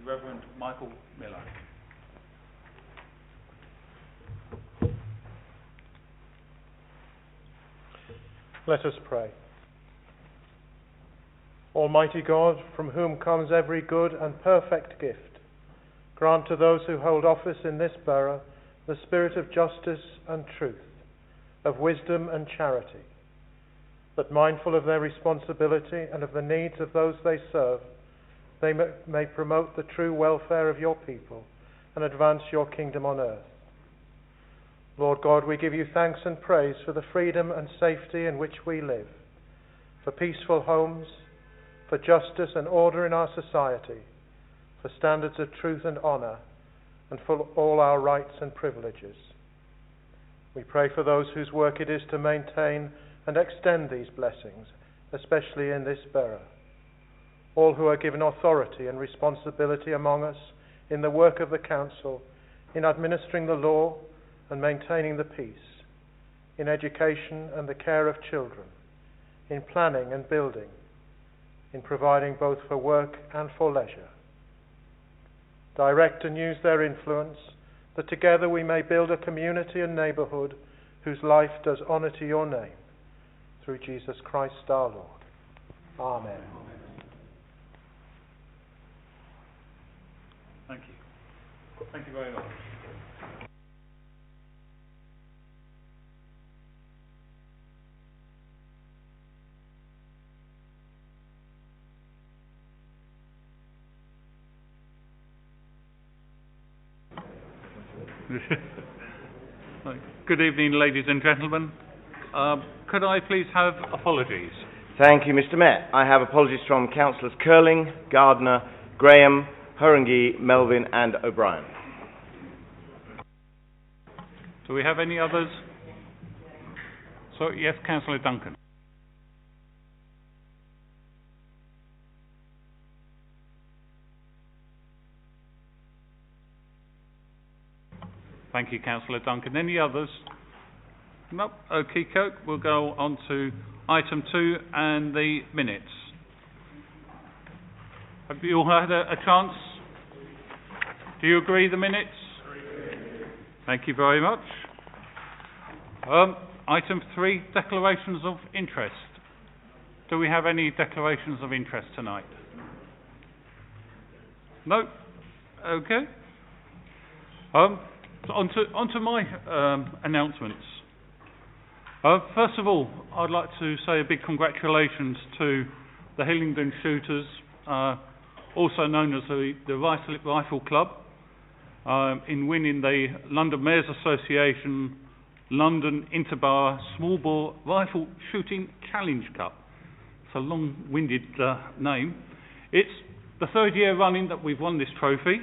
Reverend Michael Miller. Let us pray. Almighty God, from whom comes every good and perfect gift, grant to those who hold office in this borough the spirit of justice and truth, of wisdom and charity, that mindful of their responsibility and of the needs of those they serve, they may promote the true welfare of your people and advance your kingdom on earth. Lord God, we give you thanks and praise for the freedom and safety in which we live, for peaceful homes, for justice and order in our society, for standards of truth and honour, and for all our rights and privileges. We pray for those whose work it is to maintain and extend these blessings, especially in this borough. All who are given authority and responsibility among us in the work of the council, in administering the law and maintaining the peace, in education and the care of children, in planning and building, in providing both for work and for leisure. Direct and use their influence, that together we may build a community and neighbourhood whose life does honour to your name. Through Jesus Christ our Lord. Amen. Thank you. Thank you very much. Good evening, ladies and gentlemen. Could I please have apologies? Thank you, Mr. Mayor. I have apologies from Councillors Curling, Gardner, Graham, Haringey, Melvin and O'Brien. Do we have any others? So, yes, Councillor Duncan. Thank you, Councillor Duncan. Any others? Nope. Okay, Coke. We'll go on to item 2 and the minutes. Have you all had a chance? Do you agree the minutes? Thank you very much. Item 3, declarations of interest. Do we have any declarations of interest tonight? No? Okay. Onto my announcements. First of all, I'd like to say a big congratulations to the Hillingdon Shooters, also known as the Rifle Club, in winning the London Mayors Association London Interborough Small Bore Rifle Shooting Challenge Cup. It's a long-winded name. It's the 3rd year running that we've won this trophy,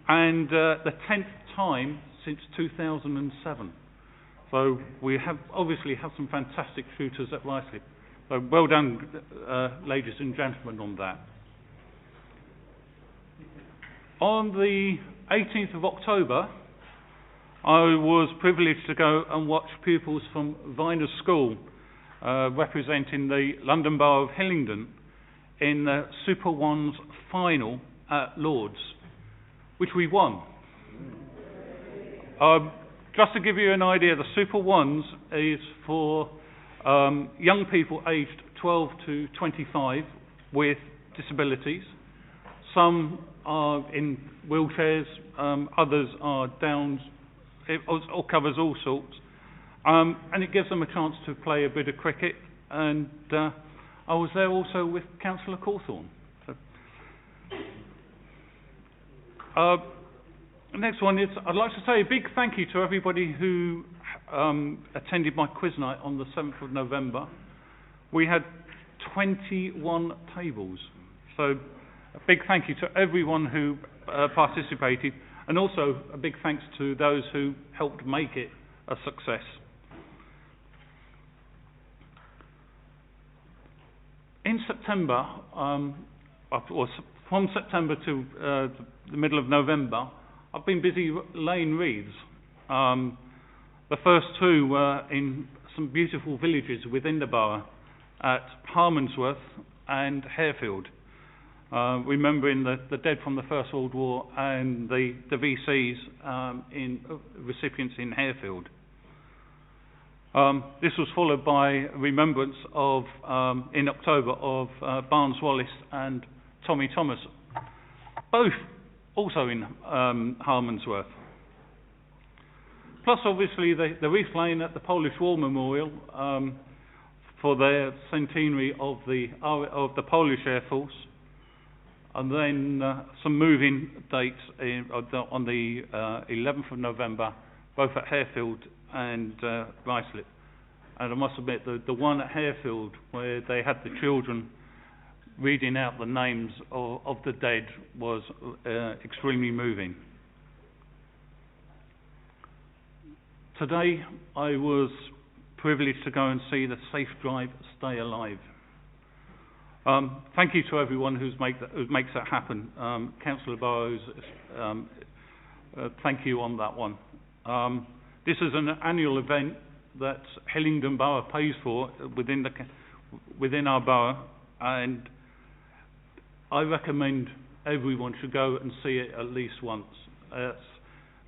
and the 10th time since 2007. So we obviously have some fantastic shooters at Ruislip. So well done, ladies and gentlemen, on that. On the 18th of October, I was privileged to go and watch pupils from Viners School representing the London Borough of Hillingdon in the Super Ones final at Lord's, which we won. Just to give you an idea, the Super Ones is for young people aged 12 to 25 with disabilities. Some are in wheelchairs, others are Downs. It covers all sorts. And it gives them a chance to play a bit of cricket. And I was there also with Councillor Cawthorne. So, the next one is, I'd like to say a big thank you to everybody who attended my quiz night on the 7th of November. We had 21 tables. So a big thank you to everyone who participated, and also a big thanks to those who helped make it a success. In September, from September to the middle of November, I've been busy laying wreaths. The first 2 were in some beautiful villages within the borough at Harmondsworth and Harefield. remembering the dead from the First World War and the VCs recipients in Harefield. This was followed by remembrance of, in October, of Barnes Wallis and Tommy Thomas, both also in Harmondsworth. Plus, obviously, the wreath laying at the Polish War Memorial for the centenary of the Polish Air Force, and then some moving dates on the 11th of November, both at Harefield and Ruislip. And I must admit, the one at Harefield, where they had the children reading out the names of the dead, was extremely moving. Today, I was privileged to go and see the Safe Drive Stay Alive. Thank you to everyone who makes that happen. Councillor Burrows, thank you on that one. This is an annual event that Hillingdon Borough pays for within our borough, and I recommend everyone should go and see it at least once. It's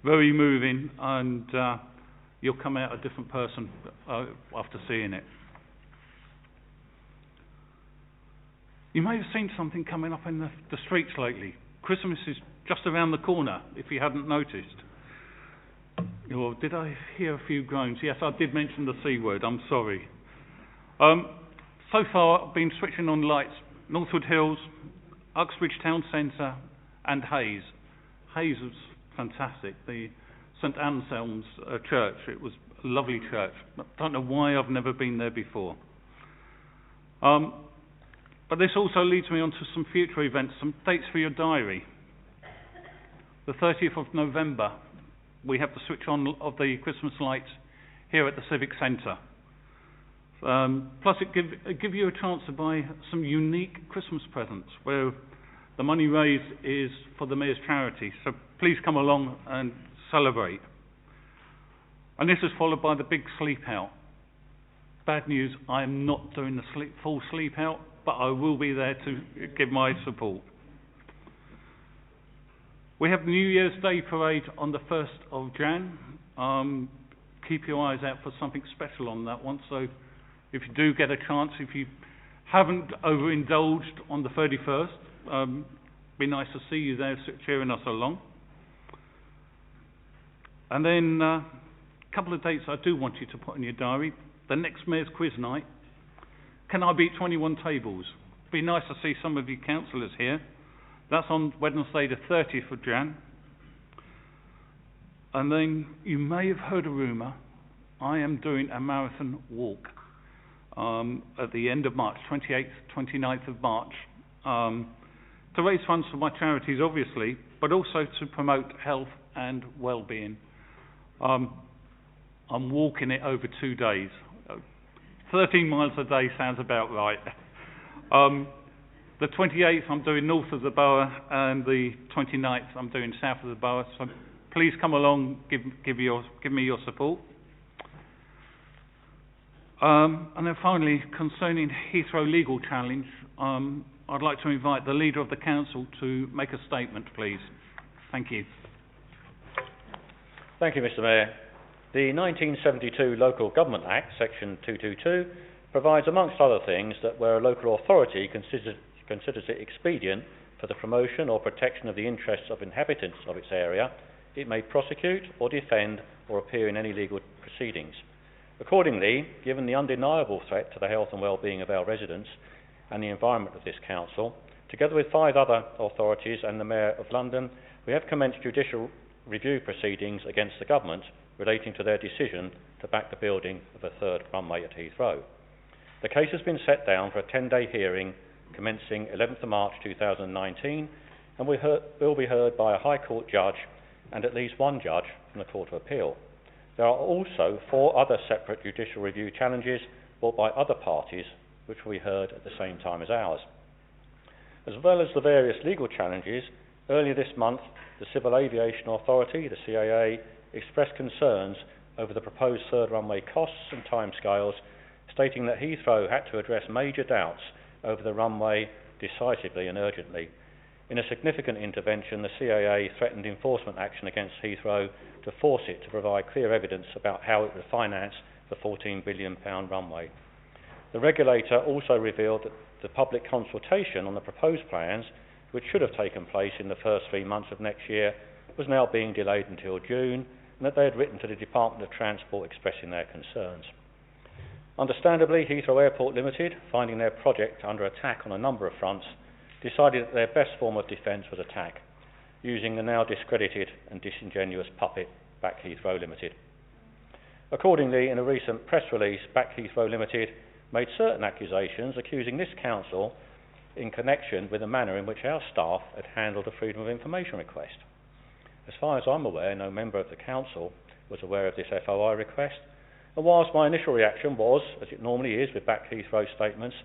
very moving, and you'll come out a different person after seeing it. You may have seen something coming up in the streets lately. Christmas is just around the corner, if you hadn't noticed. Or did I hear a few groans? Yes, I did mention the C word, I'm sorry. So far, I've been switching on lights, Northwood Hills, Uxbridge Town Centre, and Hayes. Hayes was fantastic. The St Anselm's Church, it was a lovely church. I don't know why I've never been there before. But this also leads me on to some future events, some dates for your diary. The 30th of November, we have the switch on of the Christmas lights here at the Civic Centre. Plus it gives you a chance to buy some unique Christmas presents where the money raised is for the Mayor's charity. So please come along and celebrate. And this is followed by the big sleep out. Bad news, I am not doing the full sleep out, but I will be there to give my support. We have the New Year's Day parade on the 1st of Jan. Keep your eyes out for something special on that one. So if you do get a chance, if you haven't overindulged on the 31st, be nice to see you there cheering us along. And then a couple of dates I do want you to put in your diary. The next Mayor's Quiz Night. Can I beat 21 tables? Be nice to see some of you councillors here. That's on Wednesday the 30th of Jan. And then you may have heard a rumour. I am doing a marathon walk at the end of March, 28th, 29th of March, to raise funds for my charities, obviously, but also to promote health and well-being. I'm walking it over 2 days. 13 miles a day sounds about right. The 28th I'm doing north of the borough, and the 29th I'm doing south of the borough. So please come along, give me your support. And then finally, concerning Heathrow legal challenge, I'd like to invite the leader of the council to make a statement, please. Thank you. Thank you, Mr. Mayor. The 1972 Local Government Act, Section 222, provides, amongst other things, that where a local authority considers it expedient for the promotion or protection of the interests of inhabitants of its area, it may prosecute or defend or appear in any legal proceedings. Accordingly, given the undeniable threat to the health and well-being of our residents and the environment of this council, together with 5 other authorities and the Mayor of London, we have commenced judicial review proceedings against the government relating to their decision to back the building of a 3rd runway at Heathrow. The case has been set down for a 10-day hearing commencing 11th of March 2019 and will be heard by a High Court judge and at least 1 judge from the Court of Appeal. There are also 4 other separate judicial review challenges brought by other parties which will be heard at the same time as ours. As well as the various legal challenges, earlier this month the Civil Aviation Authority, the CAA, expressed concerns over the proposed 3rd runway costs and timescales, stating that Heathrow had to address major doubts over the runway decisively and urgently. In a significant intervention, the CAA threatened enforcement action against Heathrow to force it to provide clear evidence about how it would finance the £14 billion runway. The regulator also revealed that the public consultation on the proposed plans, which should have taken place in the first 3 months of next year, was now being delayed until June, and that they had written to the Department of Transport expressing their concerns. Understandably, Heathrow Airport Limited, finding their project under attack on a number of fronts, decided that their best form of defence was attack, using the now discredited and disingenuous puppet Back Heathrow Limited. Accordingly, in a recent press release, Back Heathrow Limited made certain accusations accusing this council in connection with the manner in which our staff had handled a Freedom of Information request. As far as I'm aware, no member of the council was aware of this FOI request, and whilst my initial reaction was, as it normally is with Back Heathrow statements,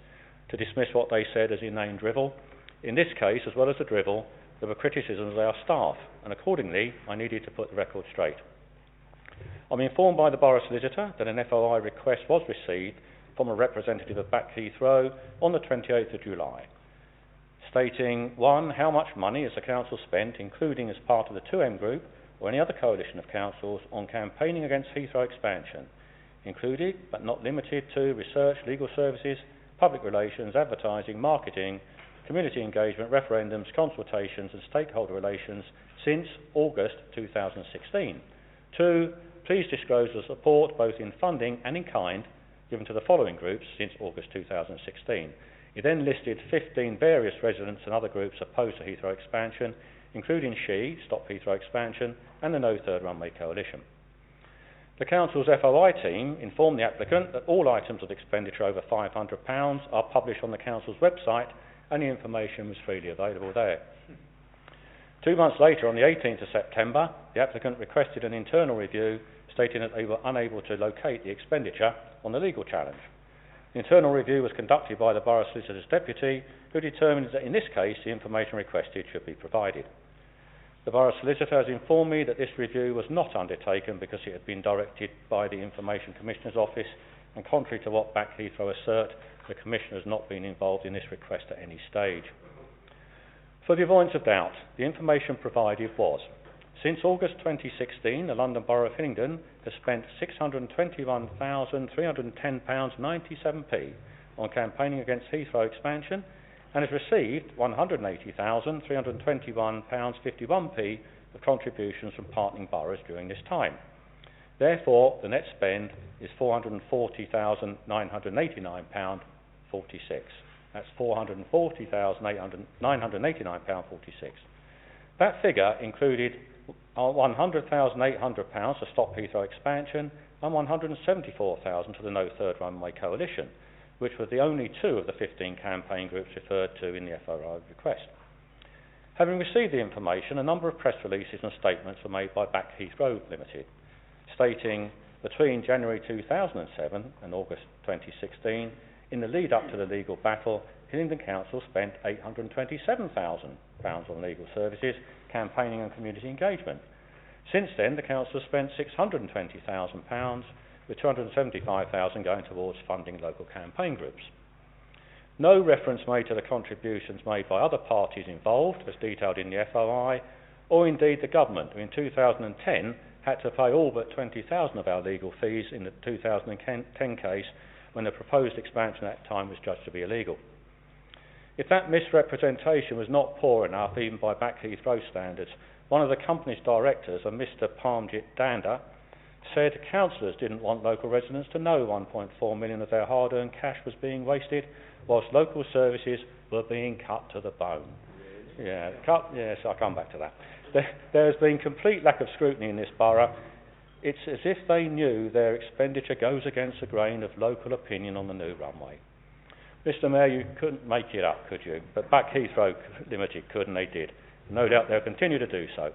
to dismiss what they said as inane drivel, in this case, as well as the drivel, there were criticisms of our staff, and accordingly, I needed to put the record straight. I'm informed by the Borough Solicitor that an FOI request was received from a representative of Back Heathrow on the 28th of July, stating, 1, how much money has the council spent, including as part of the 2M Group or any other coalition of councils, on campaigning against Heathrow Expansion, including but not limited to research, legal services, public relations, advertising, marketing, community engagement, referendums, consultations and stakeholder relations since August 2016. 2, please disclose the support both in funding and in kind given to the following groups since August 2016. He then listed 15 various residents and other groups opposed to Heathrow Expansion, including SHE, Stop Heathrow Expansion, and the No Third Runway Coalition. The Council's FOI team informed the applicant that all items of expenditure over £500 are published on the Council's website, and the information was freely available there. 2 months later, on the 18th of September, the applicant requested an internal review, stating that they were unable to locate the expenditure on the legal challenge. The internal review was conducted by the Borough Solicitor's Deputy, who determined that in this case the information requested should be provided. The Borough Solicitor has informed me that this review was not undertaken because it had been directed by the Information Commissioner's Office, and contrary to what Back Heathrow assert, the Commissioner has not been involved in this request at any stage. For the avoidance of doubt, the information provided was: since August 2016, the London Borough of Hillingdon has spent £621,310.97 on campaigning against Heathrow Expansion and has received £180,321.51 of contributions from partnering boroughs during this time. Therefore, the net spend is £440,989.46. That's £440,989.46. That figure included £100,800 to Stop Heathrow Expansion and £174,000 to the No Third Runway Coalition, which were the only 2 of the 15 campaign groups referred to in the FOI request. Having received the information, a number of press releases and statements were made by Back Heathrow Limited, stating between January 2007 and August 2016, in the lead up to the legal battle, Hillingdon Council spent £827,000 on legal services, campaigning and community engagement. Since then, the Council has spent £620,000, with £275,000 going towards funding local campaign groups. No reference made to the contributions made by other parties involved, as detailed in the FOI, or indeed the government, who in 2010 had to pay all but £20,000 of our legal fees in the 2010 case, when the proposed expansion at that time was judged to be illegal. If that misrepresentation was not poor enough, even by Back Heathrow standards, one of the company's directors, a Mr. Parmjit Danda, said councillors didn't want local residents to know £1.4 million of their hard-earned cash was being wasted, whilst local services were being cut to the bone. Yes, I'll come back to that. There has been complete lack of scrutiny in this borough. It's as if they knew their expenditure goes against the grain of local opinion on the new runway. Mr. Mayor, you couldn't make it up, could you? But Back Heathrow Limited could, and they did. No doubt they'll continue to do so.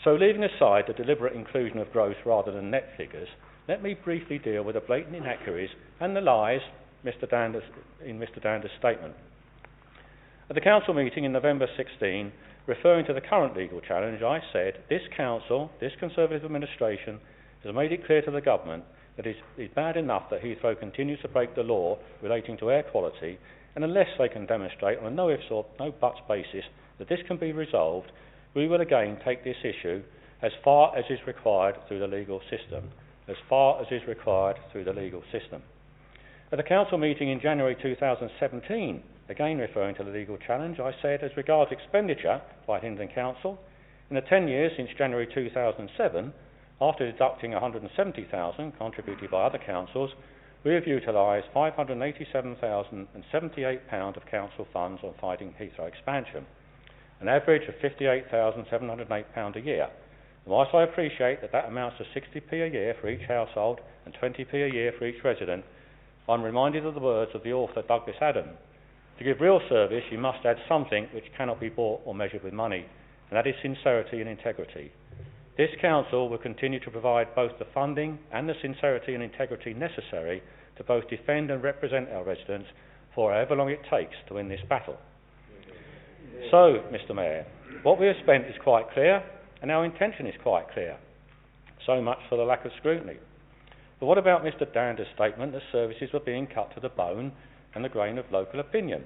So, leaving aside the deliberate inclusion of gross rather than net figures, let me briefly deal with the blatant inaccuracies and the lies in Mr. Dander's statement. At the council meeting in November 16, referring to the current legal challenge, I said, this council, this Conservative administration, has made it clear to the government that it is bad enough that Heathrow continues to break the law relating to air quality, and unless they can demonstrate on a no ifs or no buts basis that this can be resolved, we will again take this issue as far as is required through the legal system. As far as is required through the legal system. At the council meeting in January 2017, again referring to the legal challenge, I said, as regards expenditure by Hillingdon Council, in the 10 years since January 2007, after deducting £170,000 contributed by other councils, we have utilised £587,078 of council funds on fighting Heathrow Expansion, an average of £58,708 a year. And whilst I appreciate that that amounts to 60p a year for each household and 20p a year for each resident, I'm reminded of the words of the author Douglas Adam. To give real service, you must add something which cannot be bought or measured with money, and that is sincerity and integrity. This council will continue to provide both the funding and the sincerity and integrity necessary to both defend and represent our residents for however long it takes to win this battle. So, Mr Mayor, what we have spent is quite clear, and our intention is quite clear. So much for the lack of scrutiny. But what about Mr Dander's statement that services were being cut to the bone and the grain of local opinion?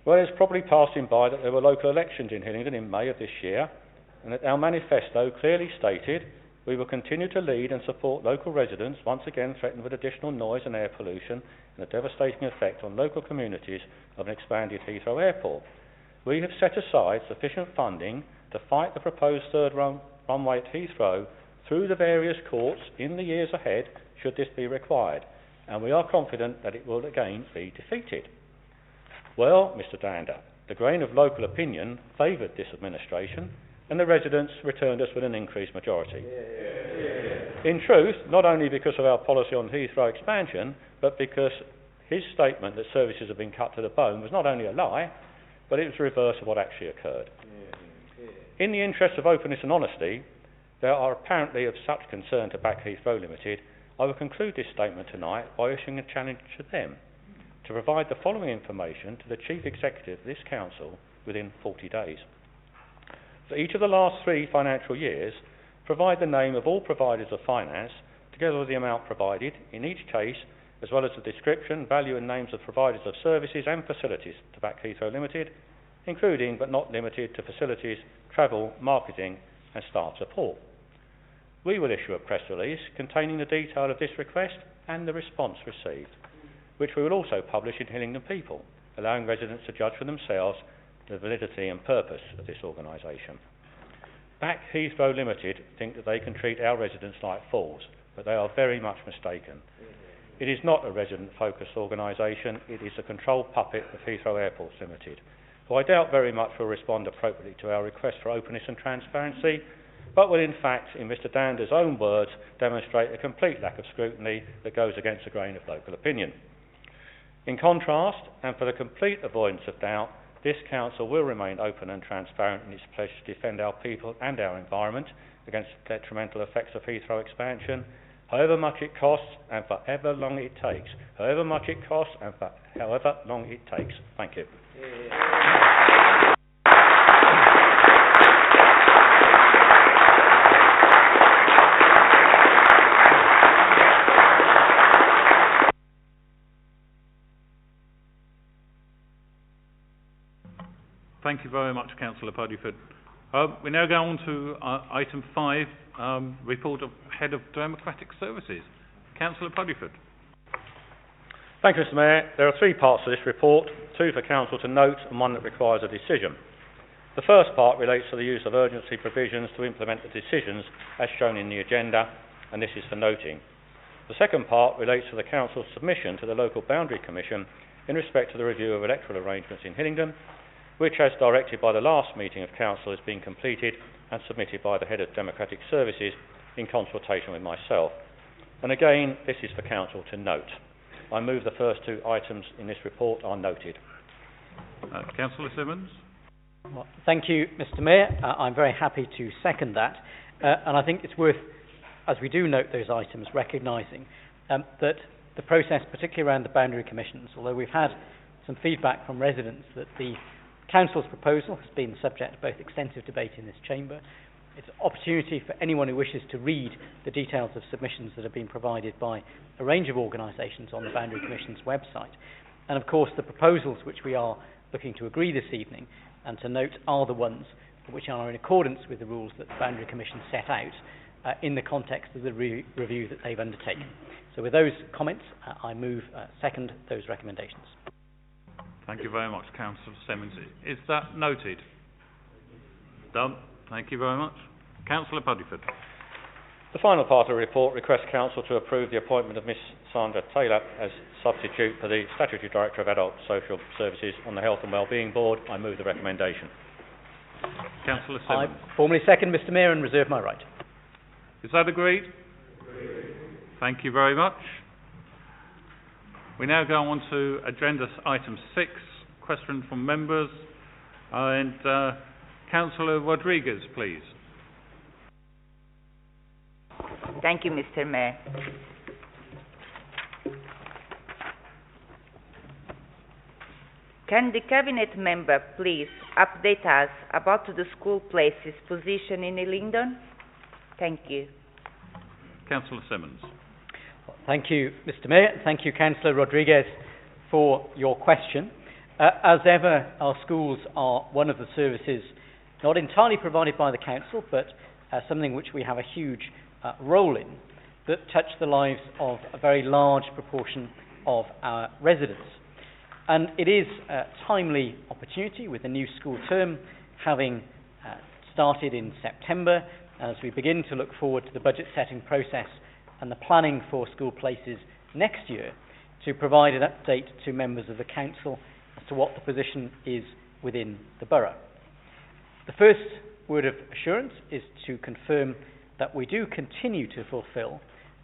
Well, it's probably passing by that there were local elections in Hillingdon in May of this year, and that our manifesto clearly stated we will continue to lead and support local residents once again threatened with additional noise and air pollution and the devastating effect on local communities of an expanded Heathrow Airport. We have set aside sufficient funding to fight the proposed third runway at Heathrow through the various courts in the years ahead, should this be required, and we are confident that it will again be defeated. Well, Mr Dander, the grain of local opinion favoured this administration, and the residents returned us with an increased majority. In truth, not only because of our policy on Heathrow expansion, but because his statement that services have been cut to the bone was not only a lie, but it was the reverse of what actually occurred. In the interest of openness and honesty, there are apparently of such concern to back Heathrow Limited, I will conclude this statement tonight by issuing a challenge to them to provide the following information to the Chief Executive of this Council within 40 days. For each of the last 3 financial years, provide the name of all providers of finance, together with the amount provided in each case, as well as the description, value and names of providers of services and facilities to back Heathrow Limited, including but not limited to facilities, travel, marketing and staff support. We will issue a press release containing the detail of this request and the response received, which we will also publish in Hillingdon People, allowing residents to judge for themselves the validity and purpose of this organisation. Back Heathrow Limited think that they can treat our residents like fools, but they are very much mistaken. It is not a resident-focused organisation, it is a controlled puppet of Heathrow Airports Limited, who I doubt very much will respond appropriately to our request for openness and transparency, but will in fact, in Mr Dander's own words, demonstrate a complete lack of scrutiny that goes against the grain of local opinion. In contrast, and for the complete avoidance of doubt, this Council will remain open and transparent in its pledge to defend our people and our environment against the detrimental effects of Heathrow expansion, however much it costs and for however long it takes. However much it costs and for however long it takes. Thank you. Thank you very much, Councillor Puddifoot. We now go on to item 5, report of Head of Democratic Services. Councillor Puddifoot. Thank you, Mr Mayor. There are 3 parts to this report, 2 for Council to note and 1 that requires a decision. The first part relates to the use of urgency provisions to implement the decisions as shown in the agenda, and this is for noting. The second part relates to the Council's submission to the Local Boundary Commission in respect to the review of electoral arrangements in Hillingdon, which, as directed by the last meeting of Council, has been completed and submitted by the Head of Democratic Services in consultation with myself. And again, this is for Council to note. I move the first 2 items in this report are noted. Councillor Simmonds. Well, thank you, Mr Mayor. I'm very happy to second that. And I think it's worth, as we do note those items, recognising that the process, particularly around the boundary commissions, although we've had some feedback from residents that the Council's proposal has been subject to both extensive debate in this chamber. It's an opportunity for anyone who wishes to read the details of submissions that have been provided by a range of organisations on the Boundary Commission's website. And of course, the proposals which we are looking to agree this evening and to note are the ones which are in accordance with the rules that the Boundary Commission set out in the context of the review that they've undertaken. So with those comments, I move second those recommendations. Thank you very much, Councillor Simmonds. Is that noted? Done. Thank you very much. Councillor Puddifoot. The final part of the report requests Council to approve the appointment of Ms Sandra Taylor as substitute for the Statutory Director of Adult Social Services on the Health and Wellbeing Board. I move the recommendation. Councillor Simmonds. I formally second, Mr Mayor, and reserve my right. Is that agreed? Agreed. Thank you very much. We now go on to agenda item 6, questions from members. And Councillor Rodrigues, please. Thank you, Mr. Mayor. Can the Cabinet member please update us about the school places position in Hillingdon? Thank you. Councillor Simmonds. Thank you, Mr Mayor. Thank you, Councillor Rodrigues, for your question. As ever, our schools are one of the services not entirely provided by the Council, but something which we have a huge role in, that touch the lives of a very large proportion of our residents. And it is a timely opportunity with the new school term having started in September, as we begin to look forward to the budget setting process and the planning for school places next year, to provide an update to members of the Council as to what the position is within the Borough. The first word of assurance is to confirm that we do continue to fulfil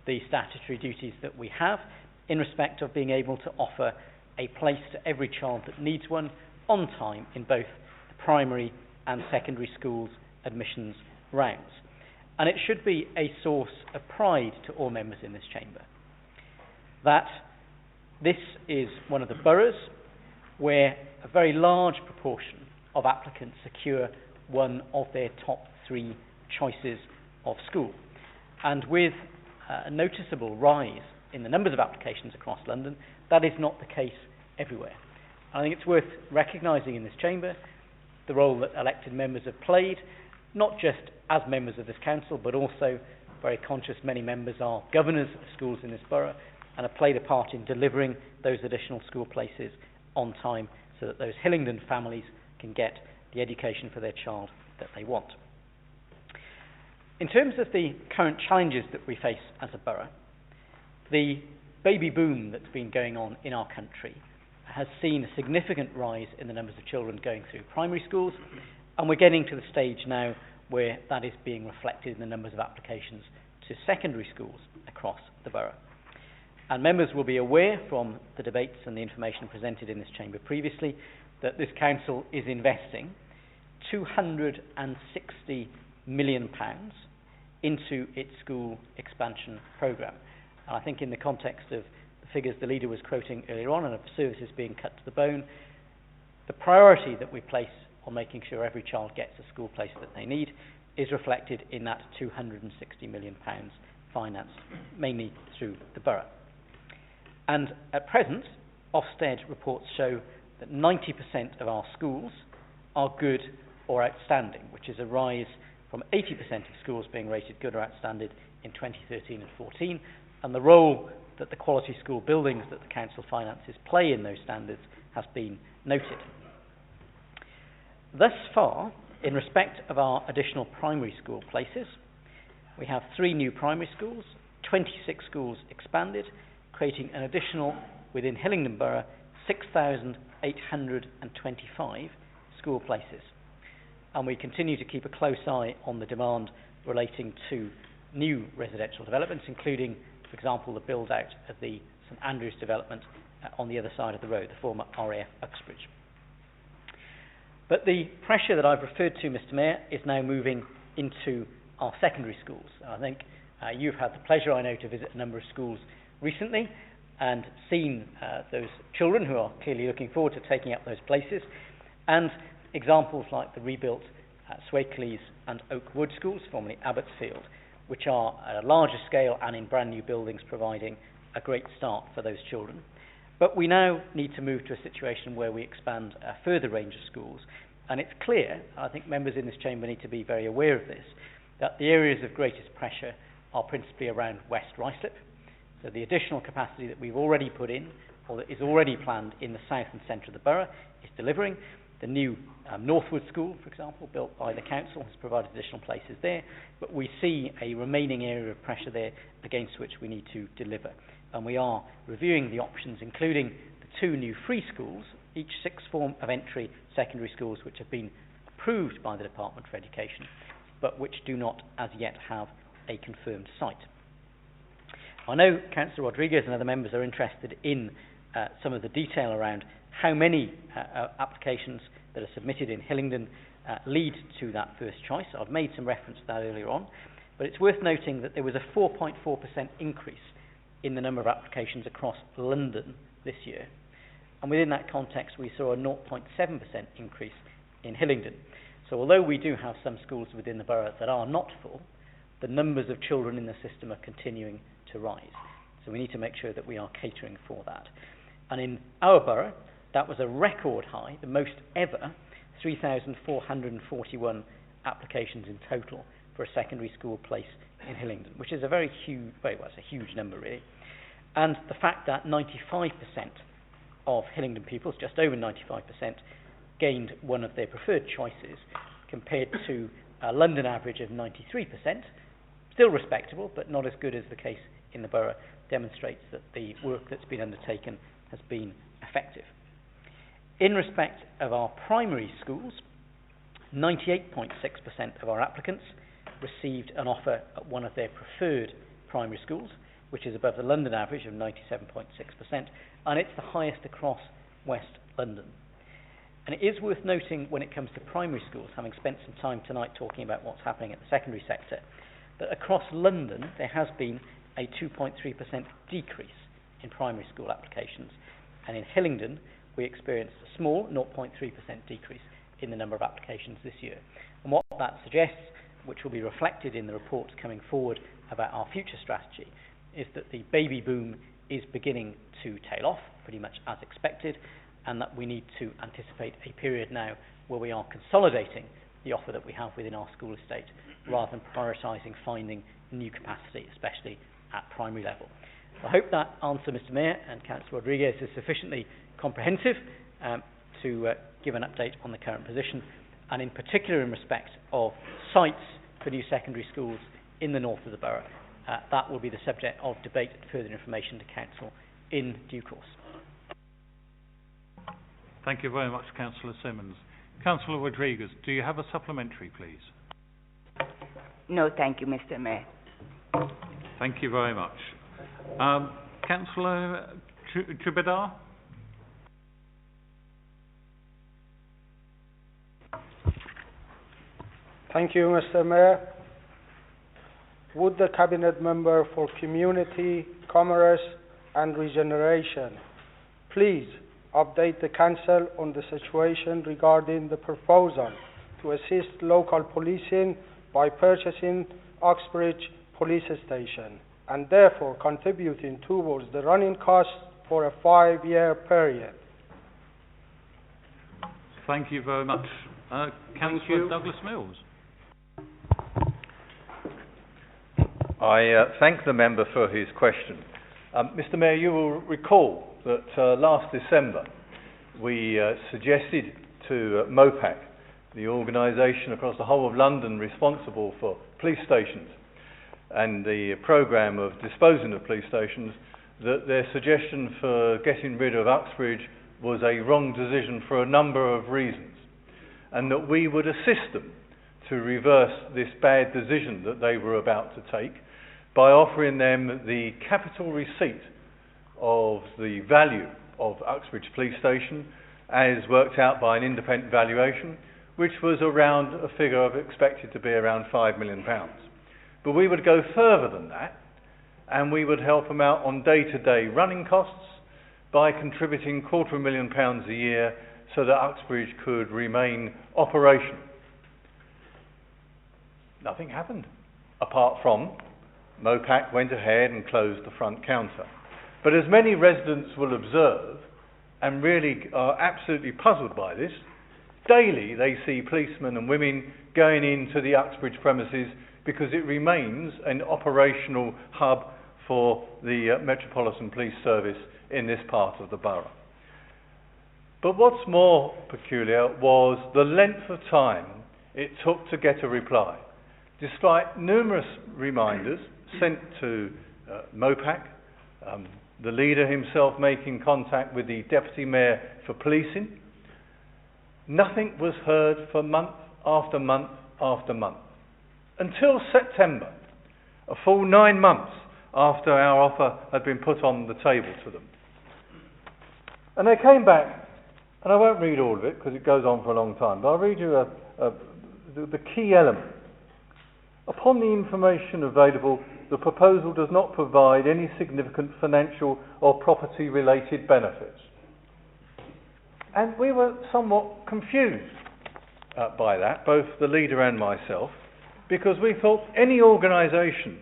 the statutory duties that we have in respect of being able to offer a place to every child that needs one on time in both the primary and secondary schools admissions rounds. And it should be a source of pride to all members in this chamber that this is one of the boroughs where a very large proportion of applicants secure one of their top 3 choices of school. And with a noticeable rise in the numbers of applications across London, that is not the case everywhere. I think it's worth recognising in this chamber the role that elected members have played, not just as members of this council, but also very conscious many members are governors of schools in this borough and have played a part in delivering those additional school places on time so that those Hillingdon families can get the education for their child that they want. In terms of the current challenges that we face as a borough, the baby boom that's been going on in our country has seen a significant rise in the numbers of children going through primary schools, and we're getting to the stage now where that is being reflected in the numbers of applications to secondary schools across the borough. And members will be aware from the debates and the information presented in this chamber previously that this council is investing £260 million into its school expansion programme. And I think in the context of the figures the leader was quoting earlier on and of services being cut to the bone, the priority that we place on making sure every child gets a school place that they need is reflected in that £260 million financed mainly through the borough. And at present, Ofsted reports show that 90% of our schools are good or outstanding, which is a rise from 80% of schools being rated good or outstanding in 2013 and 14, and the role that the quality school buildings that the council finances play in those standards has been noted. Thus far, in respect of our additional primary school places, we have 3 new primary schools, 26 schools expanded, creating an additional, within Hillingdon Borough, 6,825 school places. And we continue to keep a close eye on the demand relating to new residential developments, including, for example, the build-out of the St Andrews development on the other side of the road, the former RAF Uxbridge. But the pressure that I've referred to, Mr Mayor, is now moving into our secondary schools. I think you've had the pleasure, I know, to visit a number of schools recently and seen those children who are clearly looking forward to taking up those places, and examples like the rebuilt Swakeleys and Oakwood schools, formerly Abbotsfield, which are at a larger scale and in brand new buildings, providing a great start for those children. But we now need to move to a situation where we expand a further range of schools. And it's clear, I think members in this chamber need to be very aware of this, that the areas of greatest pressure are principally around West Ruislip. So the additional capacity that we've already put in, or that is already planned in the south and centre of the borough, is delivering. The new Northwood School, for example, built by the council, has provided additional places there. But we see a remaining area of pressure there against which we need to deliver. And we are reviewing the options, including the 2 new free schools, each 6th form of entry secondary schools which have been approved by the Department for Education, but which do not as yet have a confirmed site. I know Councillor Rodrigues and other members are interested in some of the detail around how many applications that are submitted in Hillingdon lead to that first choice. I've made some reference to that earlier on, but it's worth noting that there was a 4.4% increase in the number of applications across London this year. And within that context, we saw a 0.7% increase in Hillingdon. So although we do have some schools within the borough that are not full, the numbers of children in the system are continuing to rise. So we need to make sure that we are catering for that. And in our borough, that was a record high, the most ever, 3,441 applications in total for a secondary school place in Hillingdon, which is a very huge, it's a huge number really. And the fact that 95% of Hillingdon pupils, just over 95%, gained one of their preferred choices compared to a London average of 93%, still respectable, but not as good as the case in the borough, demonstrates that the work that's been undertaken has been effective. In respect of our primary schools, 98.6% of our applicants received an offer at one of their preferred primary schools, which is above the London average of 97.6%, and it's the highest across West London. And it is worth noting when it comes to primary schools, having spent some time tonight talking about what's happening at the secondary sector, that across London there has been a 2.3% decrease in primary school applications, and in Hillingdon we experienced a small 0.3% decrease in the number of applications this year. And what that suggests, which will be reflected in the reports coming forward about our future strategy, is that the baby boom is beginning to tail off, pretty much as expected, and that we need to anticipate a period now where we are consolidating the offer that we have within our school estate, rather than prioritising finding new capacity, especially at primary level. I hope that answer, Mr Mayor and Councillor Rodrigues, is sufficiently comprehensive to give an update on the current position, and in particular in respect of sites for new secondary schools in the north of the borough. That will be the subject of debate and further information to Council in due course. Thank you very much, Councillor Simmonds. Councillor Rodrigues, do you have a supplementary, please? No, thank you, Mr Mayor. Thank you very much. Cllr Choubedar? Thank you, Mr Mayor. Would the Cabinet Member for Community, Commerce and Regeneration please update the Council on the situation regarding the proposal to assist local policing by purchasing Uxbridge Police Station and therefore contributing towards the running costs for a 5-year period? Thank you very much. Councillor Douglas Mills. I thank the member for his question. Mr Mayor, you will recall that last December we suggested to MOPAC, the organisation across the whole of London responsible for police stations and the programme of disposing of police stations, that their suggestion for getting rid of Uxbridge was a wrong decision for a number of reasons, and that we would assist them to reverse this bad decision that they were about to take by offering them the capital receipt of the value of Uxbridge Police Station as worked out by an independent valuation, which was around a figure of expected to be around £5 million. But we would go further than that, and we would help them out on day-to-day running costs by contributing £250,000 a year so that Uxbridge could remain operational. Nothing happened, apart from MOPAC went ahead and closed the front counter. But as many residents will observe, and really are absolutely puzzled by this, daily they see policemen and women going into the Uxbridge premises because it remains an operational hub for the Metropolitan Police Service in this part of the borough. But what's more peculiar was the length of time it took to get a reply. Despite numerous reminders sent to MOPAC, the leader himself making contact with the Deputy Mayor for Policing, nothing was heard for month after month after month. Until September, a full 9 months after our offer had been put on the table to them. And they came back, and I won't read all of it because it goes on for a long time, but I'll read you the key element. Upon the information available, the proposal does not provide any significant financial or property-related benefits. And we were somewhat confused by that, both the leader and myself, because we thought any organisation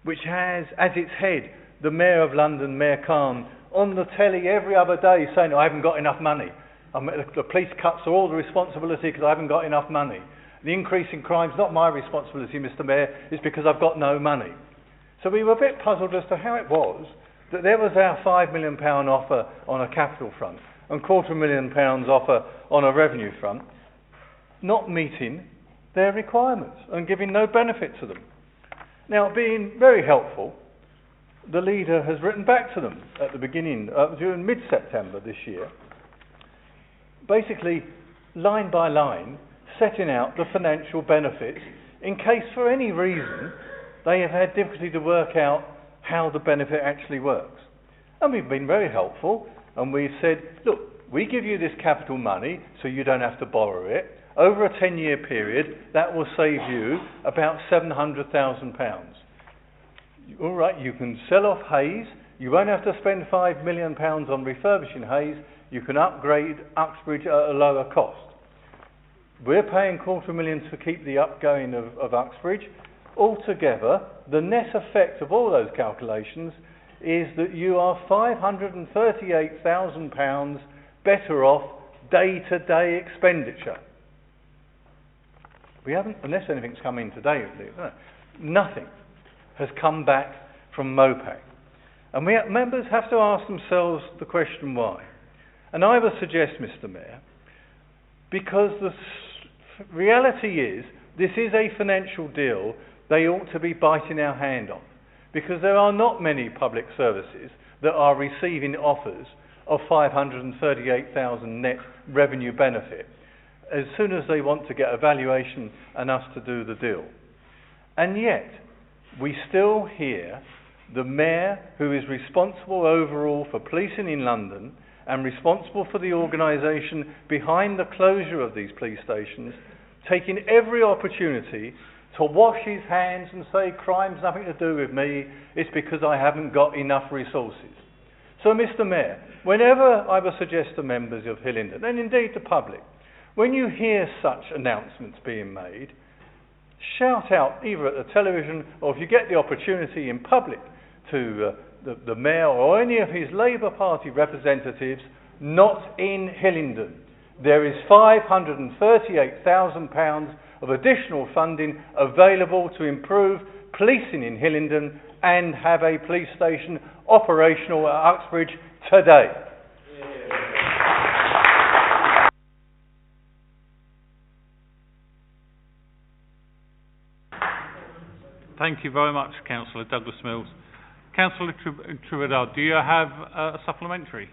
which has as its head the Mayor of London, Mayor Khan, on the telly every other day saying, I haven't got enough money. The police cuts are all the responsibility because I haven't got enough money. The increase in crime is not my responsibility, Mr. Mayor, it's because I've got no money. So we were a bit puzzled as to how it was that there was our £5 million offer on a capital front and £250,000 offer on a revenue front not meeting their requirements and giving no benefit to them. Now, being very helpful, the leader has written back to them at the beginning, during mid-September this year, basically line by line, setting out the financial benefits in case for any reason they have had difficulty to work out how the benefit actually works. And we've been very helpful, and we've said, look, we give you this capital money so you don't have to borrow it. Over a 10-year period, that will save you about £700,000. All right, you can sell off Hayes. You won't have to spend £5 million on refurbishing Hayes. You can upgrade Uxbridge at a lower cost. We're paying £250,000 to keep the upgoing of Uxbridge. Altogether, the net effect of all those calculations is that you are £538,000 better off day-to-day expenditure. We haven't, unless anything's come in today, nothing has come back from MOPAC. And members have to ask themselves the question why. And I would suggest, Mr. Mayor, because the reality is this is a financial deal they ought to be biting our hand off, because there are not many public services that are receiving offers of £538,000 net revenue benefit as soon as they want to get a valuation and us to do the deal. And yet, we still hear the Mayor, who is responsible overall for policing in London and responsible for the organisation behind the closure of these police stations, taking every opportunity to wash his hands and say, crime's nothing to do with me, it's because I haven't got enough resources. So, Mr. Mayor, whenever I would suggest to members of Hillingdon, and indeed the public, when you hear such announcements being made, shout out either at the television or if you get the opportunity in public to the Mayor or any of his Labour Party representatives, not in Hillingdon. There is £538,000 of additional funding available to improve policing in Hillingdon and have a police station operational at Uxbridge today. Thank you very much, Councillor Douglas Mills. Councillor Choubedar, do you have a supplementary?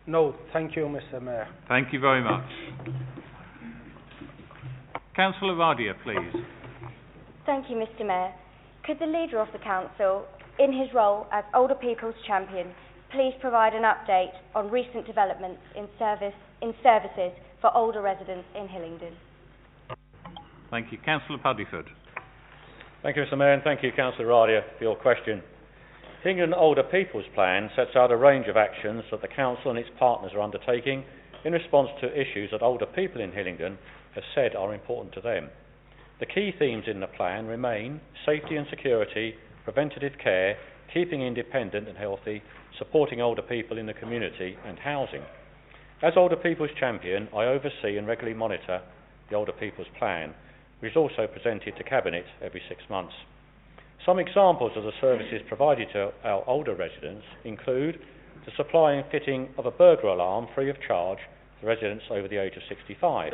No, thank you, Mr. Mayor. Thank you very much. Cllr Radia, please. Thank you, Mr. Mayor. Could the leader of the council, in his role as older people's champion, please provide an update on recent developments in services for older residents in Hillingdon? Thank you. Councillor Puddifoot. Thank you, Mr. Mayor, and thank you, Councillor Radia, for your question. Hillingdon Older People's Plan sets out a range of actions that the Council and its partners are undertaking in response to issues that older people in Hillingdon have said are important to them. The key themes in the plan remain safety and security, preventative care, keeping independent and healthy, supporting older people in the community and housing. As Older People's Champion, I oversee and regularly monitor the Older People's Plan, which is also presented to Cabinet every 6 months. Some examples of the services provided to our older residents include the supply and fitting of a burglar alarm free of charge to residents over the age of 65.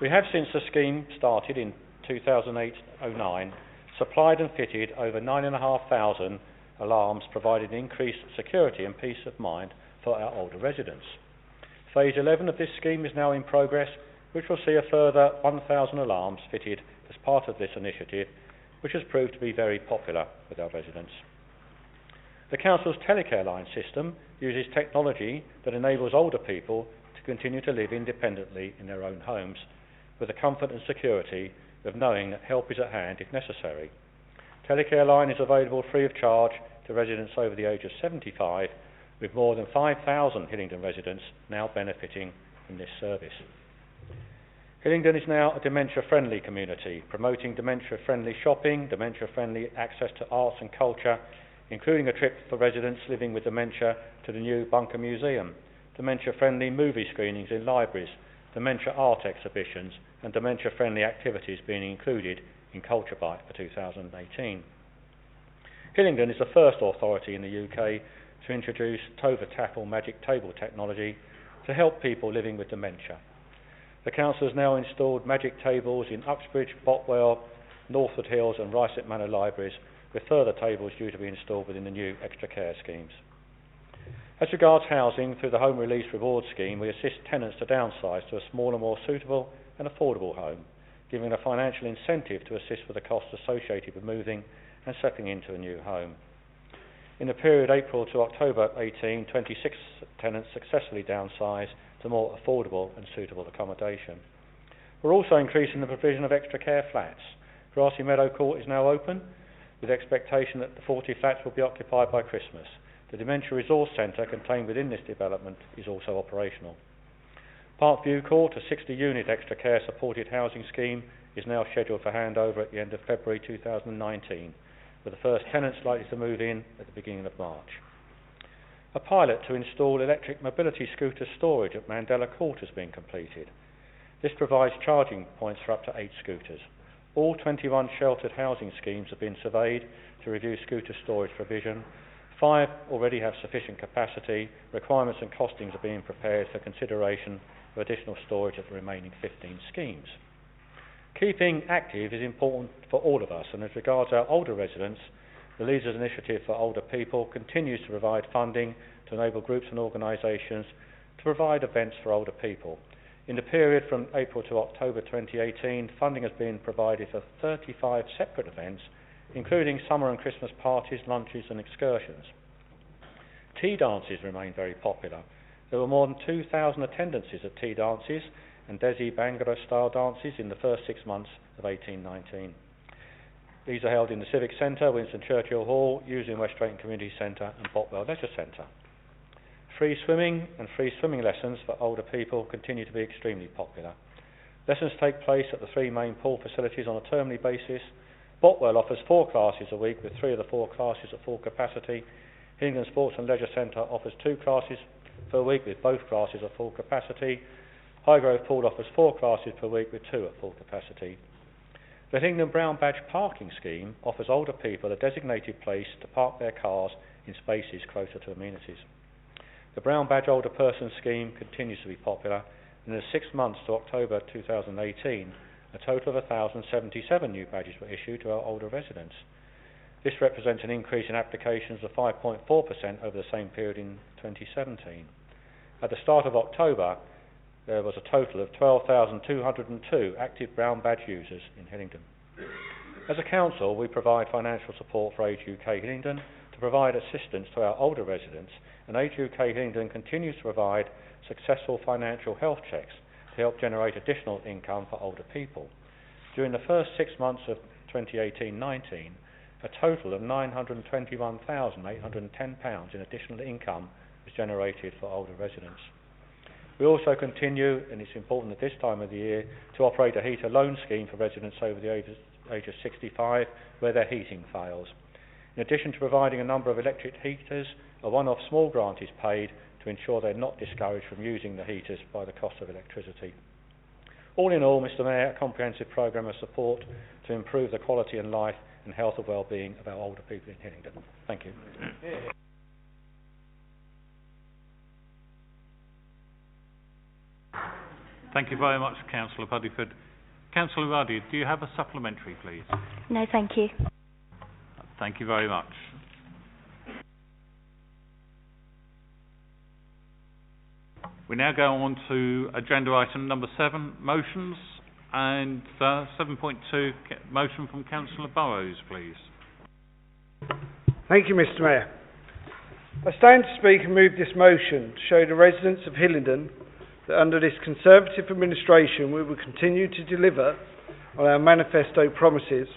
We have, since the scheme started in 2008-09, supplied and fitted over 9,500 alarms, providing increased security and peace of mind for our older residents. Phase 11 of this scheme is now in progress, which will see a further 1,000 alarms fitted as part of this initiative, which has proved to be very popular with our residents. The Council's telecare line system uses technology that enables older people to continue to live independently in their own homes, with the comfort and security of knowing that help is at hand if necessary. Telecare line is available free of charge to residents over the age of 75, with more than 5,000 Hillingdon residents now benefiting from this service. Hillingdon is now a dementia-friendly community, promoting dementia-friendly shopping, dementia-friendly access to arts and culture, including a trip for residents living with dementia to the new Bunker Museum, dementia-friendly movie screenings in libraries, dementia art exhibitions, and dementia-friendly activities being included in Culture Bite for 2018. Hillingdon is the first authority in the UK to introduce Tova Tap or magic table technology to help people living with dementia. The Council has now installed magic tables in Uxbridge, Botwell, Northwood Hills and Ryset Manor libraries, with further tables due to be installed within the new extra care schemes. As regards housing, through the Home Release Reward Scheme, we assist tenants to downsize to a smaller, more suitable and affordable home, giving a financial incentive to assist with the costs associated with moving and settling into a new home. In the period April to October 18, 26 tenants successfully downsized to more affordable and suitable accommodation. We're also increasing the provision of extra care flats. Grassy Meadow Court is now open, with expectation that the 40 flats will be occupied by Christmas. The Dementia Resource Centre contained within this development is also operational. Parkview Court, a 60-unit extra care supported housing scheme, is now scheduled for handover at the end of February 2019, with the first tenants likely to move in at the beginning of March. A pilot to install electric mobility scooter storage at Mandela Court has been completed. This provides charging points for up to 8 scooters. All 21 sheltered housing schemes have been surveyed to review scooter storage provision. 5 already have sufficient capacity. Requirements and costings are being prepared for consideration of additional storage at the remaining 15 schemes. Keeping active is important for all of us, and as regards our older residents, the Leaders Initiative for Older People continues to provide funding to enable groups and organisations to provide events for older people. In the period from April to October 2018, funding has been provided for 35 separate events, including summer and Christmas parties, lunches and excursions. Tea dances remain very popular. There were more than 2,000 attendances at tea dances and Desi Bhangra style dances in the first 6 months of 18-19. These are held in the Civic Centre, Winston Churchill Hall, Using West Drayton Community Centre and Botwell Leisure Centre. Free swimming and free swimming lessons for older people continue to be extremely popular. Lessons take place at the 3 main pool facilities on a termly basis. Botwell offers 4 classes a week, with 3 of the 4 classes at full capacity. Hillingdon Sports and Leisure Centre offers 2 classes per week, with both classes at full capacity. Highgrove Pool offers 4 classes per week, with 2 at full capacity. The Hillingdon Brown Badge Parking Scheme offers older people a designated place to park their cars in spaces closer to amenities. The Brown Badge Older Person Scheme continues to be popular, and in the 6 months to October 2018, a total of 1,077 new badges were issued to our older residents. This represents an increase in applications of 5.4% over the same period in 2017. At the start of October, there was a total of 12,202 active Brown Badge users in Hillingdon. As a council, we provide financial support for Age UK Hillingdon to provide assistance to our older residents, and Age UK Hillingdon continues to provide successful financial health checks to help generate additional income for older people. During the first 6 months of 2018-19, a total of £921,810 in additional income was generated for older residents. We also continue, and it's important at this time of the year, to operate a heater loan scheme for residents over the age of 65 where their heating fails. In addition to providing a number of electric heaters, a one-off small grant is paid to ensure they're not discouraged from using the heaters by the cost of electricity. All in all, Mr Mayor, a comprehensive programme of support to improve the quality and life and health and well-being of our older people in Hillingdon. Thank you. Thank you very much, Councillor Puddifoot. Councillor Radia, do you have a supplementary, please? No, thank you. Thank you very much. We now go on to agenda item number 7, motions, and 7.2, motion from Councillor Burrows, please. Thank you, Mr Mayor. I stand to speak and move this motion to show the residents of Hillingdon that under this Conservative administration we will continue to deliver on our manifesto promises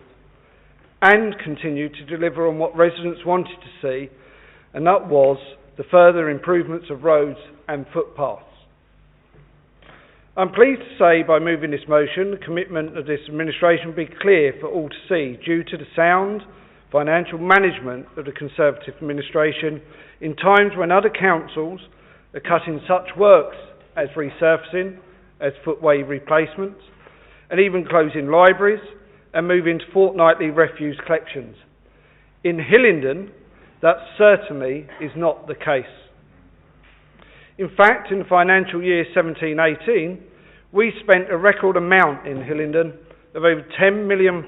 and continue to deliver on what residents wanted to see, and that was the further improvements of roads and footpaths. I'm pleased to say by moving this motion, the commitment of this administration will be clear for all to see due to the sound financial management of the Conservative administration in times when other councils are cutting such works as resurfacing, as footway replacements, and even closing libraries and moving to fortnightly refuse collections. In Hillingdon, that certainly is not the case. In fact, in the financial year 17-18, we spent a record amount in Hillingdon of over £10 million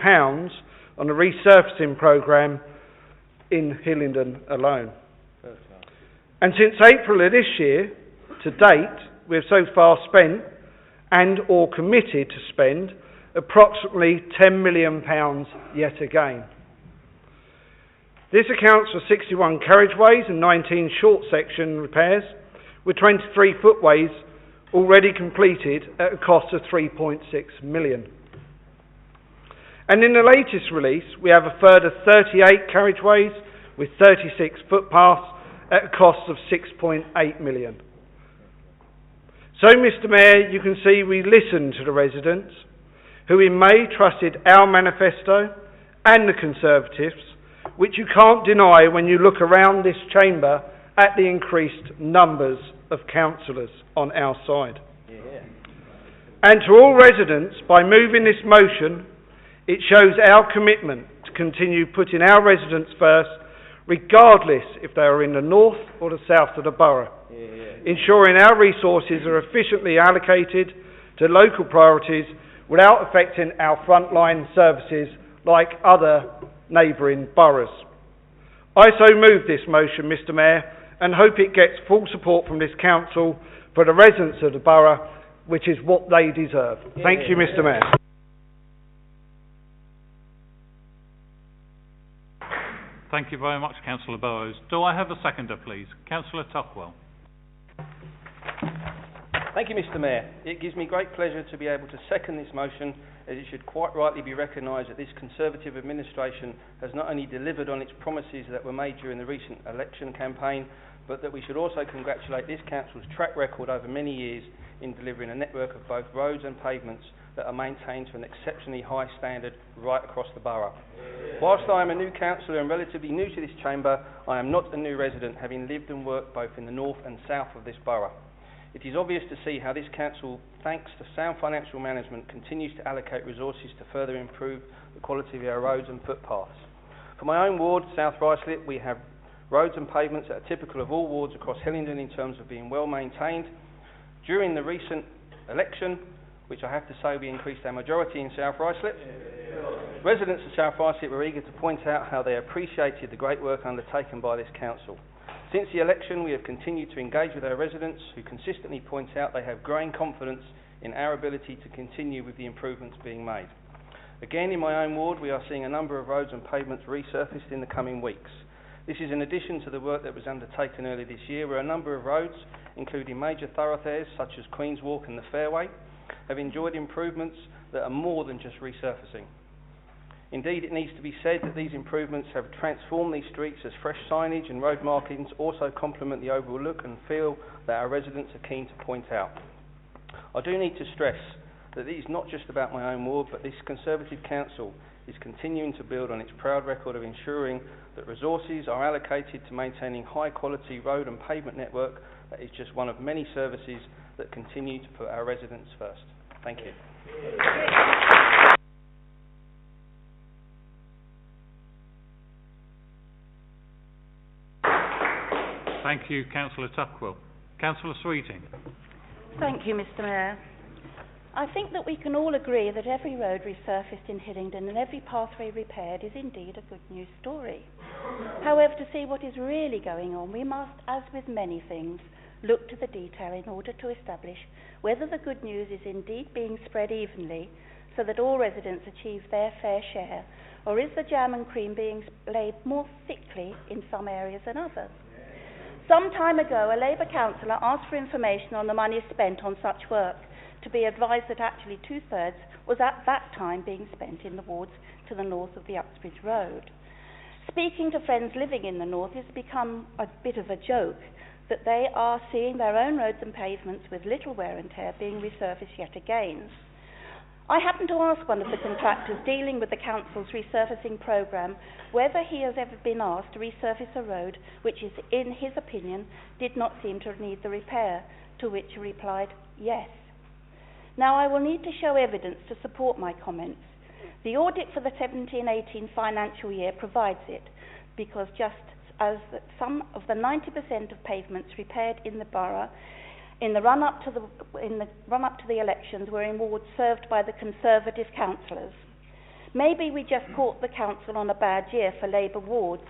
on a resurfacing programme in Hillingdon alone. And since April of this year, to date, we have so far spent and or committed to spend approximately £10 million yet again. This accounts for 61 carriageways and 19 short section repairs, with 23 footways already completed at a cost of £3.6 million. And in the latest release, we have a further 38 carriageways with 36 footpaths at a cost of £6.8 million. So, Mr Mayor, you can see we listened to the residents who in May trusted our manifesto and the Conservatives, which you can't deny when you look around this chamber at the increased numbers of councillors on our side. Yeah. And to all residents, by moving this motion, it shows our commitment to continue putting our residents first, regardless if they are in the north or the south of the borough, ensuring our resources are efficiently allocated to local priorities without affecting our frontline services like other neighbouring boroughs. I so move this motion, Mr Mayor, and hope it gets full support from this council for the residents of the borough, which is what they deserve. Thank you, Mr Mayor. Thank you very much, Councillor Burrows. Do I have a seconder, please? Councillor Tuckwell. Thank you, Mr Mayor. It gives me great pleasure to be able to second this motion, as it should quite rightly be recognised that this Conservative administration has not only delivered on its promises that were made during the recent election campaign, but that we should also congratulate this council's track record over many years in delivering a network of both roads and pavements that are maintained to an exceptionally high standard right across the borough. Whilst I am a new councillor and relatively new to this chamber, I am not a new resident, having lived and worked both in the north and south of this borough. It is obvious to see how this council, thanks to sound financial management, continues to allocate resources to further improve the quality of our roads and footpaths. For my own ward, South Ruislip, we have roads and pavements that are typical of all wards across Hillingdon in terms of being well maintained. During the recent election, which I have to say we increased our majority in South Ruislip, residents of South Ruislip were eager to point out how they appreciated the great work undertaken by this council. Since the election, we have continued to engage with our residents, who consistently point out they have growing confidence in our ability to continue with the improvements being made. Again, in my own ward, we are seeing a number of roads and pavements resurfaced in the coming weeks. This is in addition to the work that was undertaken earlier this year, where a number of roads, including major thoroughfares such as Queen's Walk and the Fairway, have enjoyed improvements that are more than just resurfacing. Indeed, it needs to be said that these improvements have transformed these streets, as fresh signage and road markings also complement the overall look and feel that our residents are keen to point out. I do need to stress that it is not just about my own ward, but this Conservative council is continuing to build on its proud record of ensuring that resources are allocated to maintaining high-quality road and pavement network that is just one of many services that continue to put our residents first. Thank you. Thank you, Councillor Tuckwell. Councillor Sweeting. Thank you, Mr Mayor. I think that we can all agree that every road resurfaced in Hillingdon and every pathway repaired is indeed a good news story. However, to see what is really going on, we must, as with many things, look to the detail in order to establish whether the good news is indeed being spread evenly so that all residents achieve their fair share, or is the jam and cream being laid more thickly in some areas than others. Some time ago, a Labour councillor asked for information on the money spent on such work, to be advised that actually 2/3 was at that time being spent in the wards to the north of the Uxbridge Road. Speaking to friends living in the north has become a bit of a joke that they are seeing their own roads and pavements with little wear and tear being resurfaced yet again. I happened to ask one of the contractors dealing with the council's resurfacing programme whether he has ever been asked to resurface a road which, is, in his opinion, did not seem to need the repair, to which he replied, yes. Now, I will need to show evidence to support my comments. The audit for the 17-18 financial year provides it, because just as some of the 90% of pavements repaired in the borough in the run-up to the elections were in wards served by the Conservative councillors. Maybe we just caught the council on a bad year for Labour wards.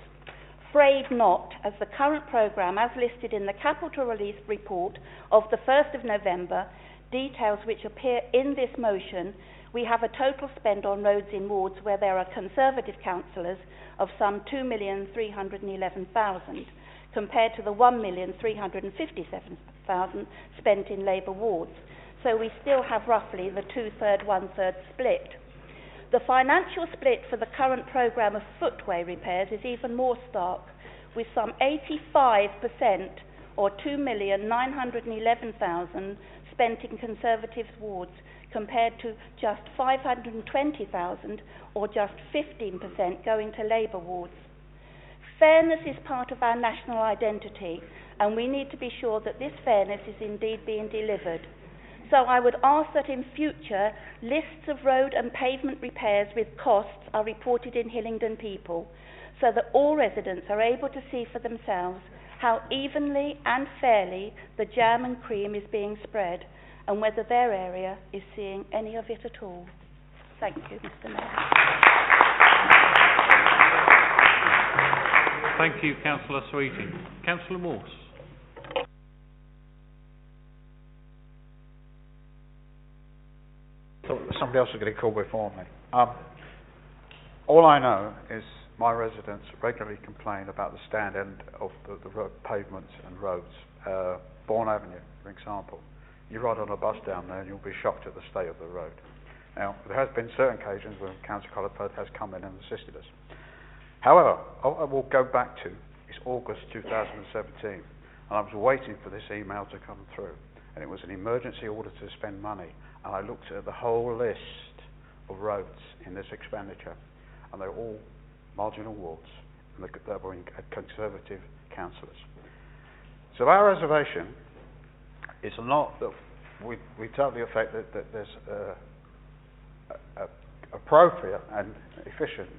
Afraid not, as the current programme, as listed in the capital relief report of the 1st of November, details which appear in this motion, we have a total spend on roads in wards where there are Conservative councillors of some 2,311,000, compared to the 1,357,000 spent in Labour wards. So we still have roughly the 2/3, 1/3 split. The financial split for the current programme of footway repairs is even more stark, with some 85% or 2,911,000 spent in Conservative wards, compared to just 520,000 or just 15% going to Labour wards. Fairness is part of our national identity, and we need to be sure that this fairness is indeed being delivered. So I would ask that in future, lists of road and pavement repairs with costs are reported in Hillingdon People, so that all residents are able to see for themselves how evenly and fairly the jam and cream is being spread, and whether their area is seeing any of it at all. Thank you, Mr Mayor. Thank you, Councillor Sweeting. Councillor Morse. Somebody else is getting called before me. All I know is my residents regularly complain about the stand end of the road, pavements and roads. Bourne Avenue, for example. You ride on a bus down there and you'll be shocked at the state of the road. Now, there has been certain occasions when Councillor Cllr has come in and assisted us. However, I will go back to, it's August 2017, and I was waiting for this email to come through, and it was an emergency order to spend money, and I looked at the whole list of roads in this expenditure, and they're all marginal wards, and they were in Conservative councillors. So our reservation is not that we totally affect that there's appropriate and efficient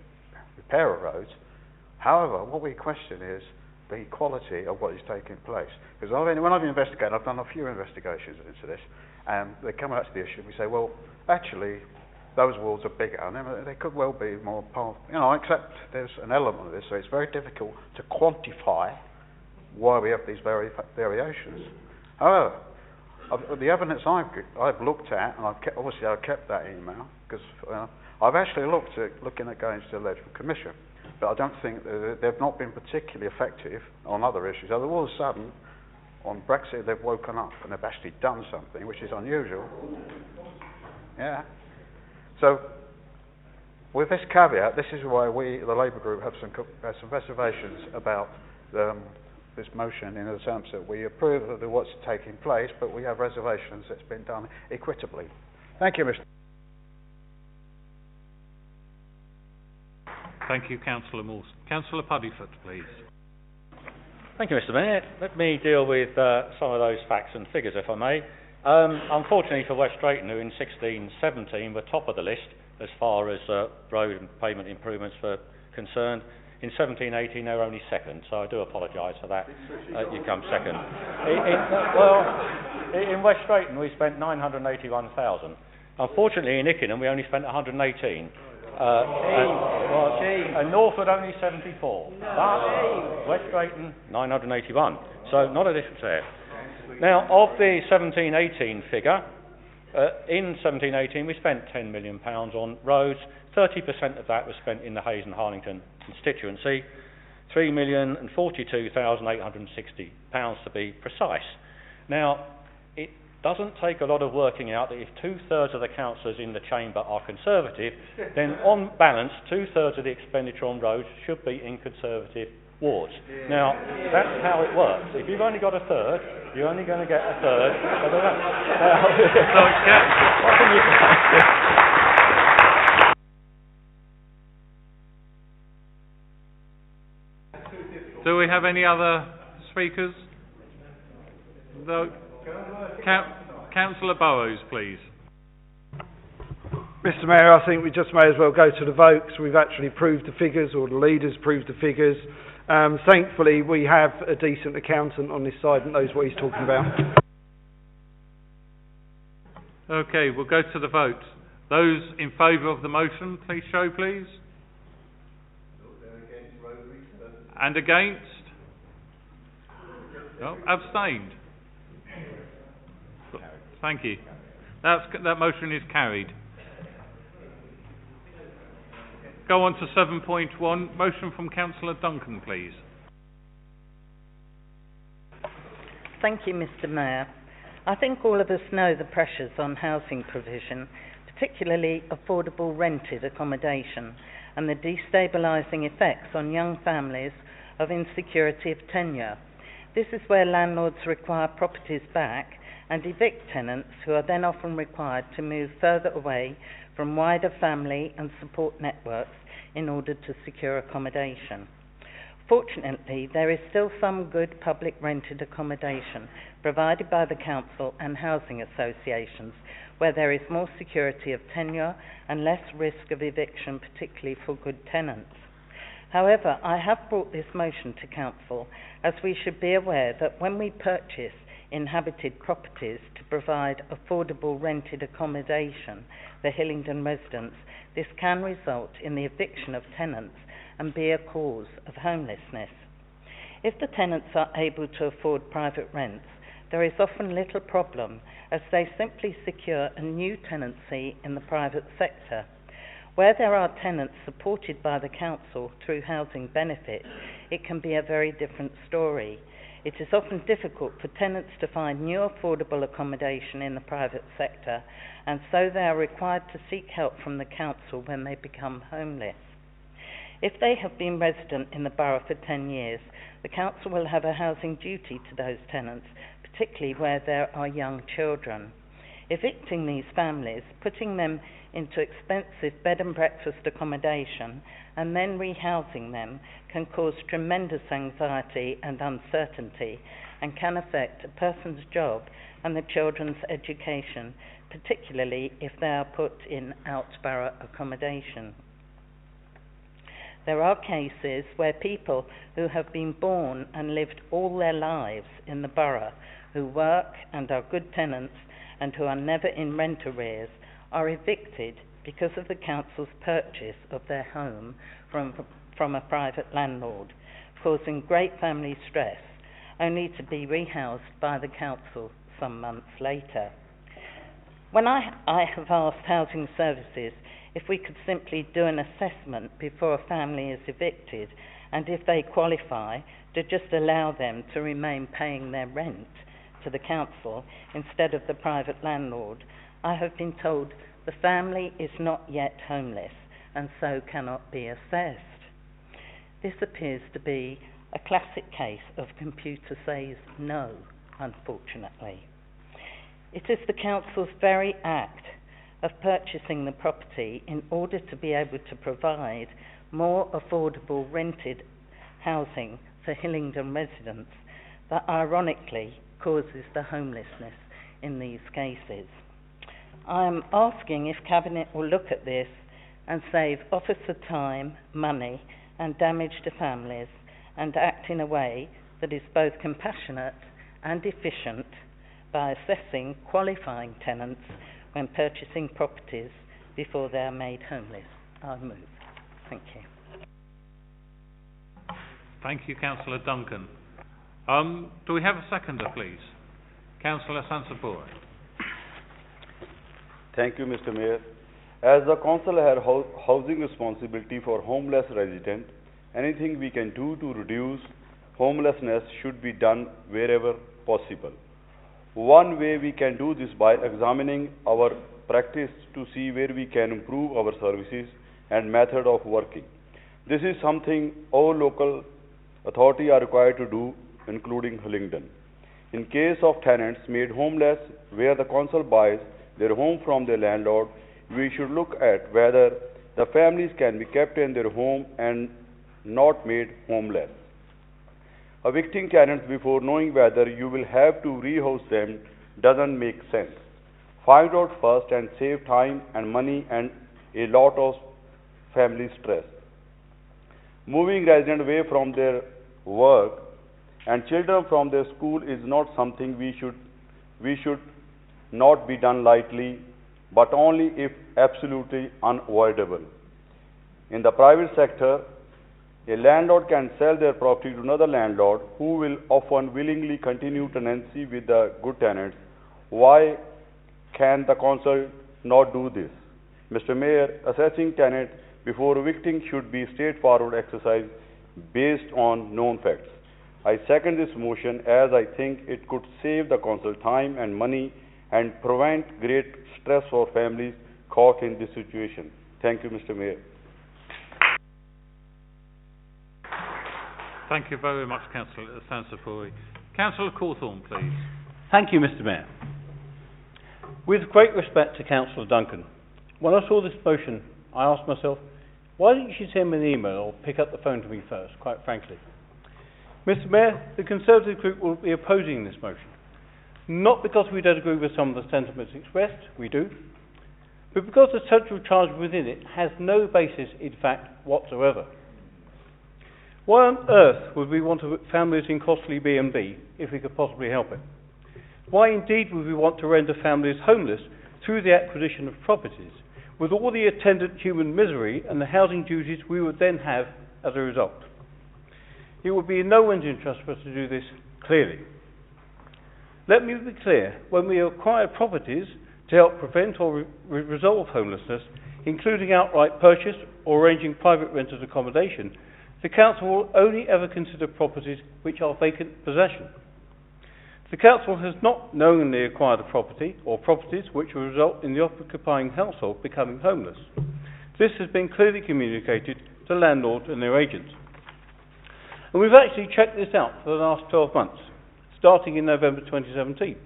repair of roads. However, what we question is the quality of what is taking place. Because when I've investigated, I've done a few investigations into this, and they come out to the issue, we say, well, actually, those walls are bigger, and they could well be more powerful. You know, except there's an element of this, so it's very difficult to quantify why we have these variations. However, the evidence I've looked at, and I've kept that email, because I've actually looking at going to the Electoral Commission, but I don't think they've not been particularly effective on other issues. So all of a sudden, on Brexit, they've woken up and they've actually done something, which is unusual. Yeah. So, with this caveat, this is why we, the Labour Group, have some reservations about this motion, in the sense that we approve of what's taking place, but we have reservations that's been done equitably. Thank you, Mr. Thank you, Councillor Morse. Councillor Puddifoot, please. Thank you, Mr. Mayor. Let me deal with some of those facts and figures, if I may. Unfortunately for West Drayton, who in 16-17 were top of the list as far as road and pavement improvements were concerned, in 17-18 they were only second, so I do apologise for that. You come second. In West Drayton we spent 981,000. Unfortunately in Ickenham we only spent 118. And Northwood only 74. But West Drayton 981. So not a difference there. Now, of the 17-18 figure, in 17-18 we spent £10 million on roads. 30% of that was spent in the Hayes and Harlington constituency, £3,042,860 to be precise. Now, it doesn't take a lot of working out that if 2/3 of the councillors in the chamber are Conservative, then on balance 2/3 of the expenditure on roads should be in Conservative wards. Now, that's how it works. If you've only got a third, you're only going to get a third of the rest. Do we have any other speakers? No. Councillor Burrows, please. Mr. Mayor, I think we just may as well go to the vote because we've actually proved the figures, or the leaders proved the figures. Thankfully, we have a decent accountant on this side that knows what he's talking about. Okay, we'll go to the vote. Those in favour of the motion, please show, please. And against? No, abstained. Thank you. That motion is carried. Go on to 7.1. Motion from Councillor Duncan, please. Thank you, Mr. Mayor. I think all of us know the pressures on housing provision, particularly affordable rented accommodation, and the destabilising effects on young families of insecurity of tenure. This is where landlords require properties back and evict tenants who are then often required to move further away from wider family and support networks in order to secure accommodation. Fortunately, there is still some good public rented accommodation provided by the council and housing associations where there is more security of tenure and less risk of eviction, particularly for good tenants. However, I have brought this motion to council as we should be aware that when we purchase inhabited properties to provide affordable rented accommodation for Hillingdon residents, this can result in the eviction of tenants and be a cause of homelessness. If the tenants are able to afford private rents, there is often little problem as they simply secure a new tenancy in the private sector. Where there are tenants supported by the council through housing benefits, it can be a very different story. It is often difficult for tenants to find new affordable accommodation in the private sector, and so they are required to seek help from the council when they become homeless. If they have been resident in the borough for 10 years, the council will have a housing duty to those tenants, particularly where there are young children. Evicting these families, putting them into expensive bed and breakfast accommodation, and then rehousing them can cause tremendous anxiety and uncertainty and can affect a person's job and the children's education, particularly if they are put in out-borough accommodation. There are cases where people who have been born and lived all their lives in the borough, who work and are good tenants and who are never in rent arrears, are evicted because of the council's purchase of their home from a private landlord, causing great family stress, only to be rehoused by the council some months later. When I have asked housing services if we could simply do an assessment before a family is evicted, and if they qualify, to just allow them to remain paying their rent to the council instead of the private landlord, I have been told the family is not yet homeless and so cannot be assessed. This appears to be a classic case of computer says no, unfortunately. It is the council's very act of purchasing the property in order to be able to provide more affordable rented housing for Hillingdon residents that ironically causes the homelessness in these cases. I am asking if Cabinet will look at this and save officer time, money and damage to families, and act in a way that is both compassionate and efficient by assessing qualifying tenants when purchasing properties before they are made homeless. I move. Thank you. Thank you, Councillor Duncan. Do we have a seconder, please? Councillor Sansapuri. Thank you, Mr. Mayor. As the council has housing responsibility for homeless residents, anything we can do to reduce homelessness should be done wherever possible. One way we can do this by examining our practice to see where we can improve our services and method of working. This is something all local authorities are required to do, including Hillingdon. In case of tenants made homeless where the council buys their home from their landlord, we should look at whether the families can be kept in their home and not made homeless. Evicting tenants before knowing whether you will have to rehouse them doesn't make sense. Find out first and save time and money and a lot of family stress. Moving residents away from their work and children from their school is not something we should not be done lightly, but only if absolutely unavoidable. In the private sector, a landlord can sell their property to another landlord who will often willingly continue tenancy with the good tenants. Why can the council not do this? Mr. Mayor, assessing tenants before evicting should be a straightforward exercise based on known facts. I second this motion as I think it could save the council time and money and prevent great stress for families caught in this situation. Thank you, Mr. Mayor. Thank you very much, Councillor Sansapuri. Councillor Cawthorne, please. Thank you, Mr. Mayor. With great respect to Councillor Duncan, when I saw this motion, I asked myself, why didn't she send me an email or pick up the phone to me first, quite frankly? Mr. Mayor, the Conservative group will be opposing this motion. Not because we don't agree with some of the sentiments expressed, we do, but because the central charge within it has no basis in fact whatsoever. Why on earth would we want to put families in costly B&B if we could possibly help it? Why indeed would we want to render families homeless through the acquisition of properties, with all the attendant human misery and the housing duties we would then have as a result? It would be in no one's interest for us to do this clearly. Let me be clear, when we acquire properties to help prevent or resolve homelessness, including outright purchase or arranging private rented accommodation, the Council will only ever consider properties which are vacant possession. The Council has not knowingly acquired a property or properties which will result in the occupying household becoming homeless. This has been clearly communicated to landlords and their agents. And we've actually checked this out for the last 12 months, starting in November 2017.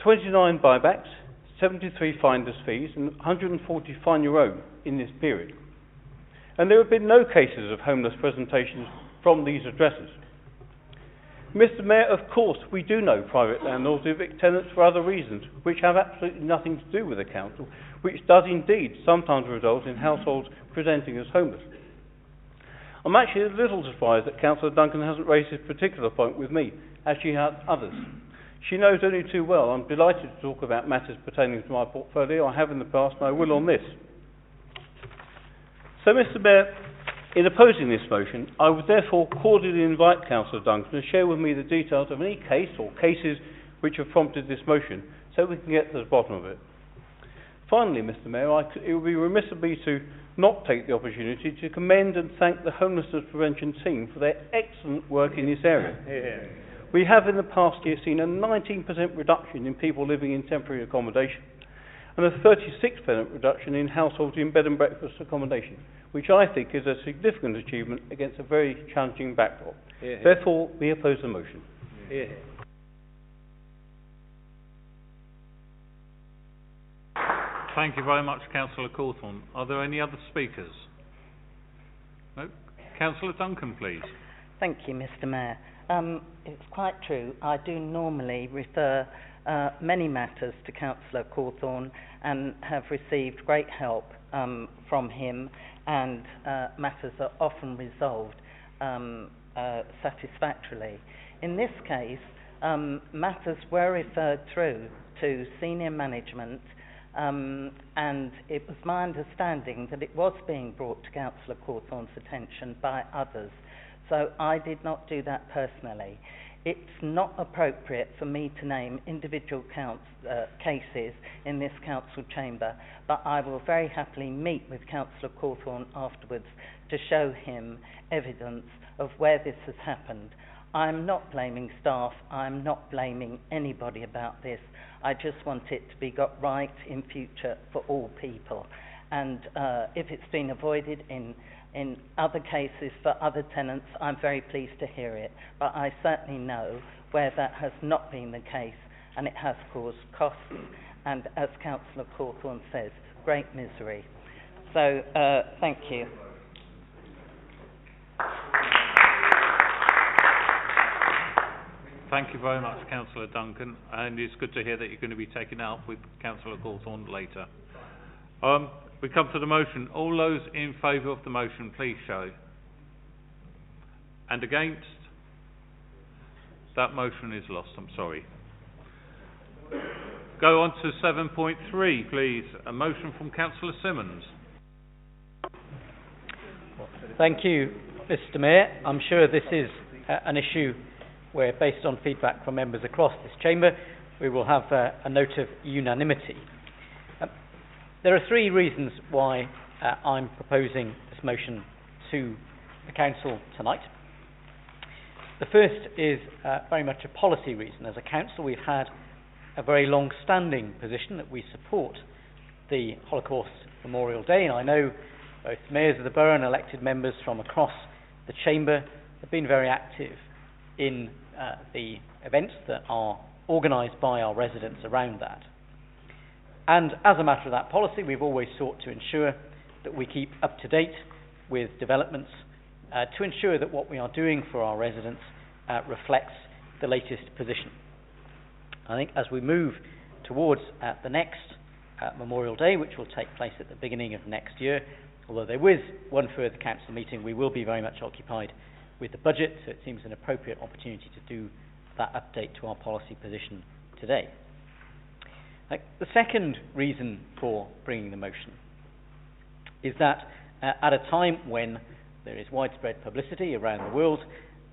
29 buybacks, 73 finder's fees and 140 find your own in this period. And there have been no cases of homeless presentations from these addresses. Mr. Mayor, of course, we do know private landlords evict tenants for other reasons, which have absolutely nothing to do with the council, which does indeed sometimes result in households presenting as homeless. I'm actually a little surprised that Councillor Duncan hasn't raised this particular point with me, as she has others. She knows only too well I'm delighted to talk about matters pertaining to my portfolio. I have in the past and I will on this. So, Mr. Mayor, in opposing this motion, I would therefore cordially invite Councillor Duncan to share with me the details of any case or cases which have prompted this motion, so we can get to the bottom of it. Finally, Mr. Mayor, it would be remiss of me to not take the opportunity to commend and thank the homelessness prevention team for their excellent work in this area. Yeah. We have in the past year seen a 19% reduction in people living in temporary accommodation and a 36% reduction in households in bed and breakfast accommodation, which I think is a significant achievement against a very challenging backdrop. Yeah. Therefore, we oppose the motion. Yeah. Thank you very much, Councillor Cawthorne. Are there any other speakers? No. Councillor Duncan, please. Thank you, Mr. Mayor. It's quite true. I do normally refer many matters to Councillor Cawthorne and have received great help from him, and matters are often resolved satisfactorily. In this case, matters were referred through to senior management, and it was my understanding that it was being brought to Councillor Cawthorne's attention by others. So I did not do that personally. It's not appropriate for me to name individual cases in this council chamber, but I will very happily meet with Councillor Cawthorne afterwards to show him evidence of where this has happened. I'm not blaming staff, I'm not blaming anybody about this. I just want it to be got right in future for all people. And if it's been avoided in other cases for other tenants, I'm very pleased to hear it. But I certainly know where that has not been the case, and it has caused costs, and as Councillor Cawthorne says, great misery. So, thank you. Thank you very much, Councillor Duncan, and it's good to hear that you're going to be taking it up with Councillor Cawthorne later. We come to the motion. All those in favour of the motion, please show. And against? That motion is lost, I'm sorry. Go on to 7.3, please. A motion from Councillor Simmonds. Thank you, Mr. Mayor. I'm sure this is an issue where, based on feedback from members across this chamber, we will have a note of unanimity. There are three reasons why I'm proposing this motion to the Council tonight. The first is very much a policy reason. As a Council, we've had a very long-standing position that we support the Holocaust Memorial Day, and I know both mayors of the borough and elected members from across the chamber have been very active in the events that are organised by our residents around that. And as a matter of that policy, we've always sought to ensure that we keep up to date with developments to ensure that what we are doing for our residents reflects the latest position. I think as we move towards the next Memorial Day, which will take place at the beginning of next year, although there is one further council meeting, we will be very much occupied with the budget, so it seems an appropriate opportunity to do that update to our policy position today. The second reason for bringing the motion is that at a time when there is widespread publicity around the world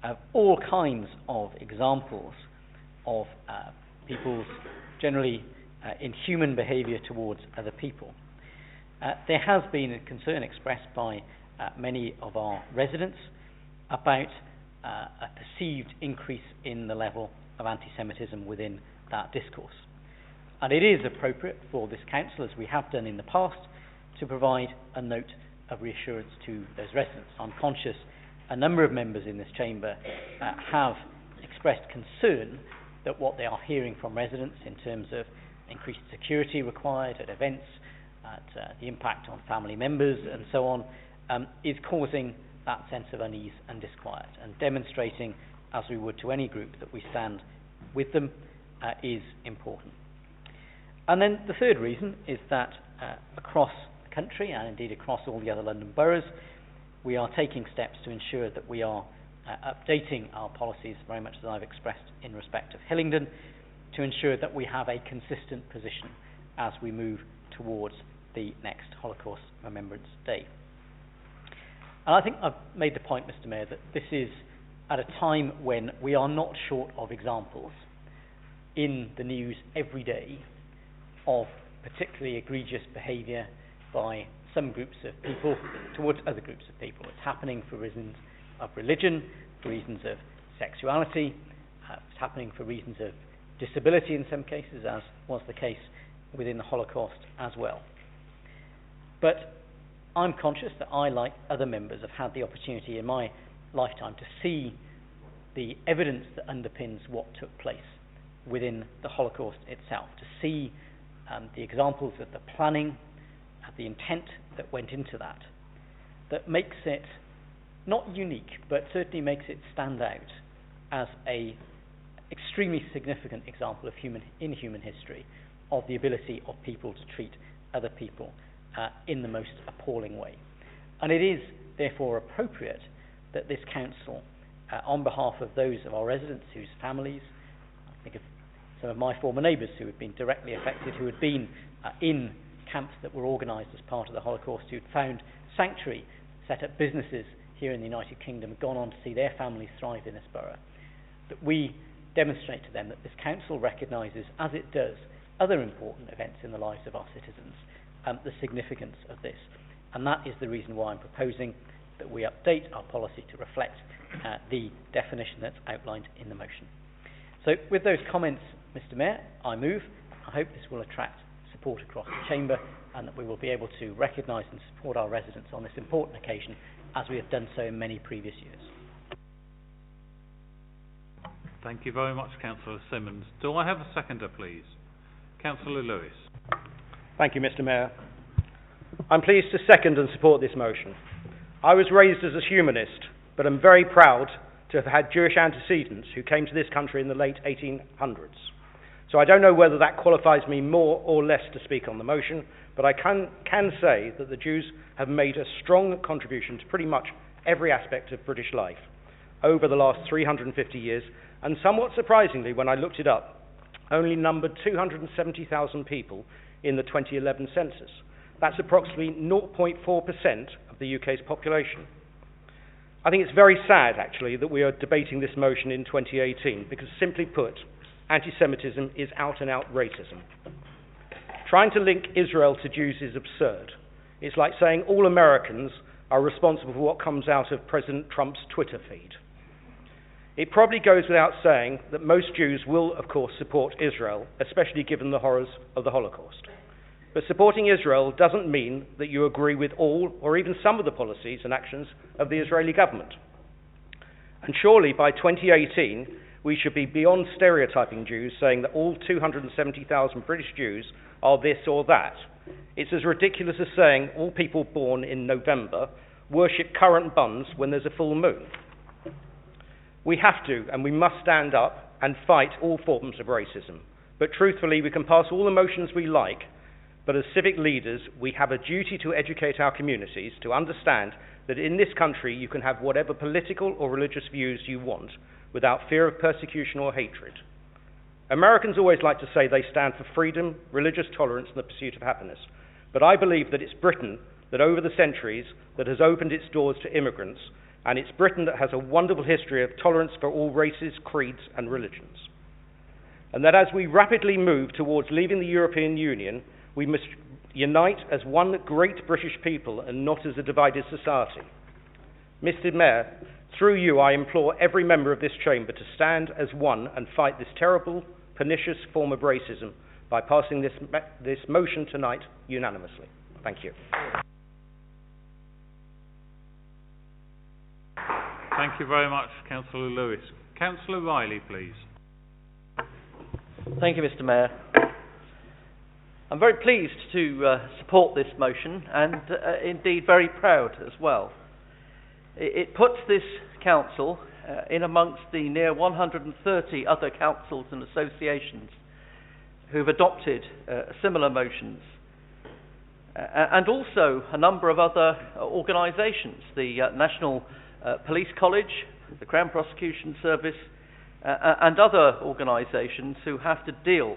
of all kinds of examples of people's generally inhuman behaviour towards other people, there has been a concern expressed by many of our residents about a perceived increase in the level of anti-Semitism within that discourse. And it is appropriate for this council, as we have done in the past, to provide a note of reassurance to those residents. I'm conscious a number of members in this chamber have expressed concern that what they are hearing from residents in terms of increased security required at events, the impact on family members and so on, is causing that sense of unease and disquiet, and demonstrating, as we would to any group, that we stand with them is important. And then the third reason is that across the country, and indeed across all the other London boroughs, we are taking steps to ensure that we are updating our policies, very much as I've expressed in respect of Hillingdon, to ensure that we have a consistent position as we move towards the next Holocaust Remembrance Day. And I think I've made the point, Mr. Mayor, that this is at a time when we are not short of examples in the news every day of particularly egregious behaviour by some groups of people towards other groups of people. It's happening for reasons of religion, for reasons of sexuality, it's happening for reasons of disability in some cases, as was the case within the Holocaust as well. But I'm conscious that I, like other members, have had the opportunity in my lifetime to see the evidence that underpins what took place within the Holocaust itself, to see the examples of the planning, the intent that went into that, that makes it not unique, but certainly makes it stand out as a extremely significant example of human history of the ability of people to treat other people in the most appalling way. And it is therefore appropriate that this council, on behalf of those of our residents whose families, I think of some of my former neighbours who had been directly affected, who had been in camps that were organised as part of the Holocaust, who had found sanctuary, set up businesses here in the United Kingdom, gone on to see their families thrive in this borough, that we demonstrate to them that this council recognises, as it does other important events in the lives of our citizens, the significance of this. And that is the reason why I'm proposing that we update our policy to reflect the definition that's outlined in the motion. So with those comments, Mr. Mayor, I move. I hope this will attract support across the Chamber and that we will be able to recognise and support our residents on this important occasion as we have done so in many previous years. Thank you very much, Councillor Simmonds. Do I have a seconder, please? Councillor Lewis. Thank you, Mr. Mayor. I'm pleased to second and support this motion. I was raised as a humanist, but I'm very proud to have had Jewish antecedents who came to this country in the late 1800s. So I don't know whether that qualifies me more or less to speak on the motion, but I can say that the Jews have made a strong contribution to pretty much every aspect of British life over the last 350 years, and somewhat surprisingly, when I looked it up, only numbered 270,000 people in the 2011 census. That's approximately 0.4% of the UK's population. I think it's very sad, actually, that we are debating this motion in 2018, because simply put, anti-Semitism is out-and-out racism. Trying to link Israel to Jews is absurd. It's like saying all Americans are responsible for what comes out of President Trump's Twitter feed. It probably goes without saying that most Jews will, of course, support Israel, especially given the horrors of the Holocaust. But supporting Israel doesn't mean that you agree with all or even some of the policies and actions of the Israeli government. And surely by 2018, we should be beyond stereotyping Jews, saying that all 270,000 British Jews are this or that. It's as ridiculous as saying all people born in November worship currant buns when there's a full moon. We have to, and we must stand up and fight all forms of racism. But truthfully, we can pass all the motions we like, but as civic leaders, we have a duty to educate our communities to understand that in this country you can have whatever political or religious views you want without fear of persecution or hatred. Americans always like to say they stand for freedom, religious tolerance, and the pursuit of happiness. But I believe that it's Britain that over the centuries that has opened its doors to immigrants, and it's Britain that has a wonderful history of tolerance for all races, creeds, and religions. And that as we rapidly move towards leaving the European Union, we must unite as one great British people and not as a divided society. Mr. Mayor, through you I implore every member of this chamber to stand as one and fight this terrible, pernicious form of racism by passing this motion tonight unanimously. Thank you. Thank you very much, Councillor Lewis. Councillor Riley, please. Thank you, Mr. Mayor. I'm very pleased to support this motion and indeed very proud as well. It puts this council in amongst the near 130 other councils and associations who've adopted similar motions, and also a number of other organisations, the National Police College, the Crown Prosecution Service, and other organisations who have to deal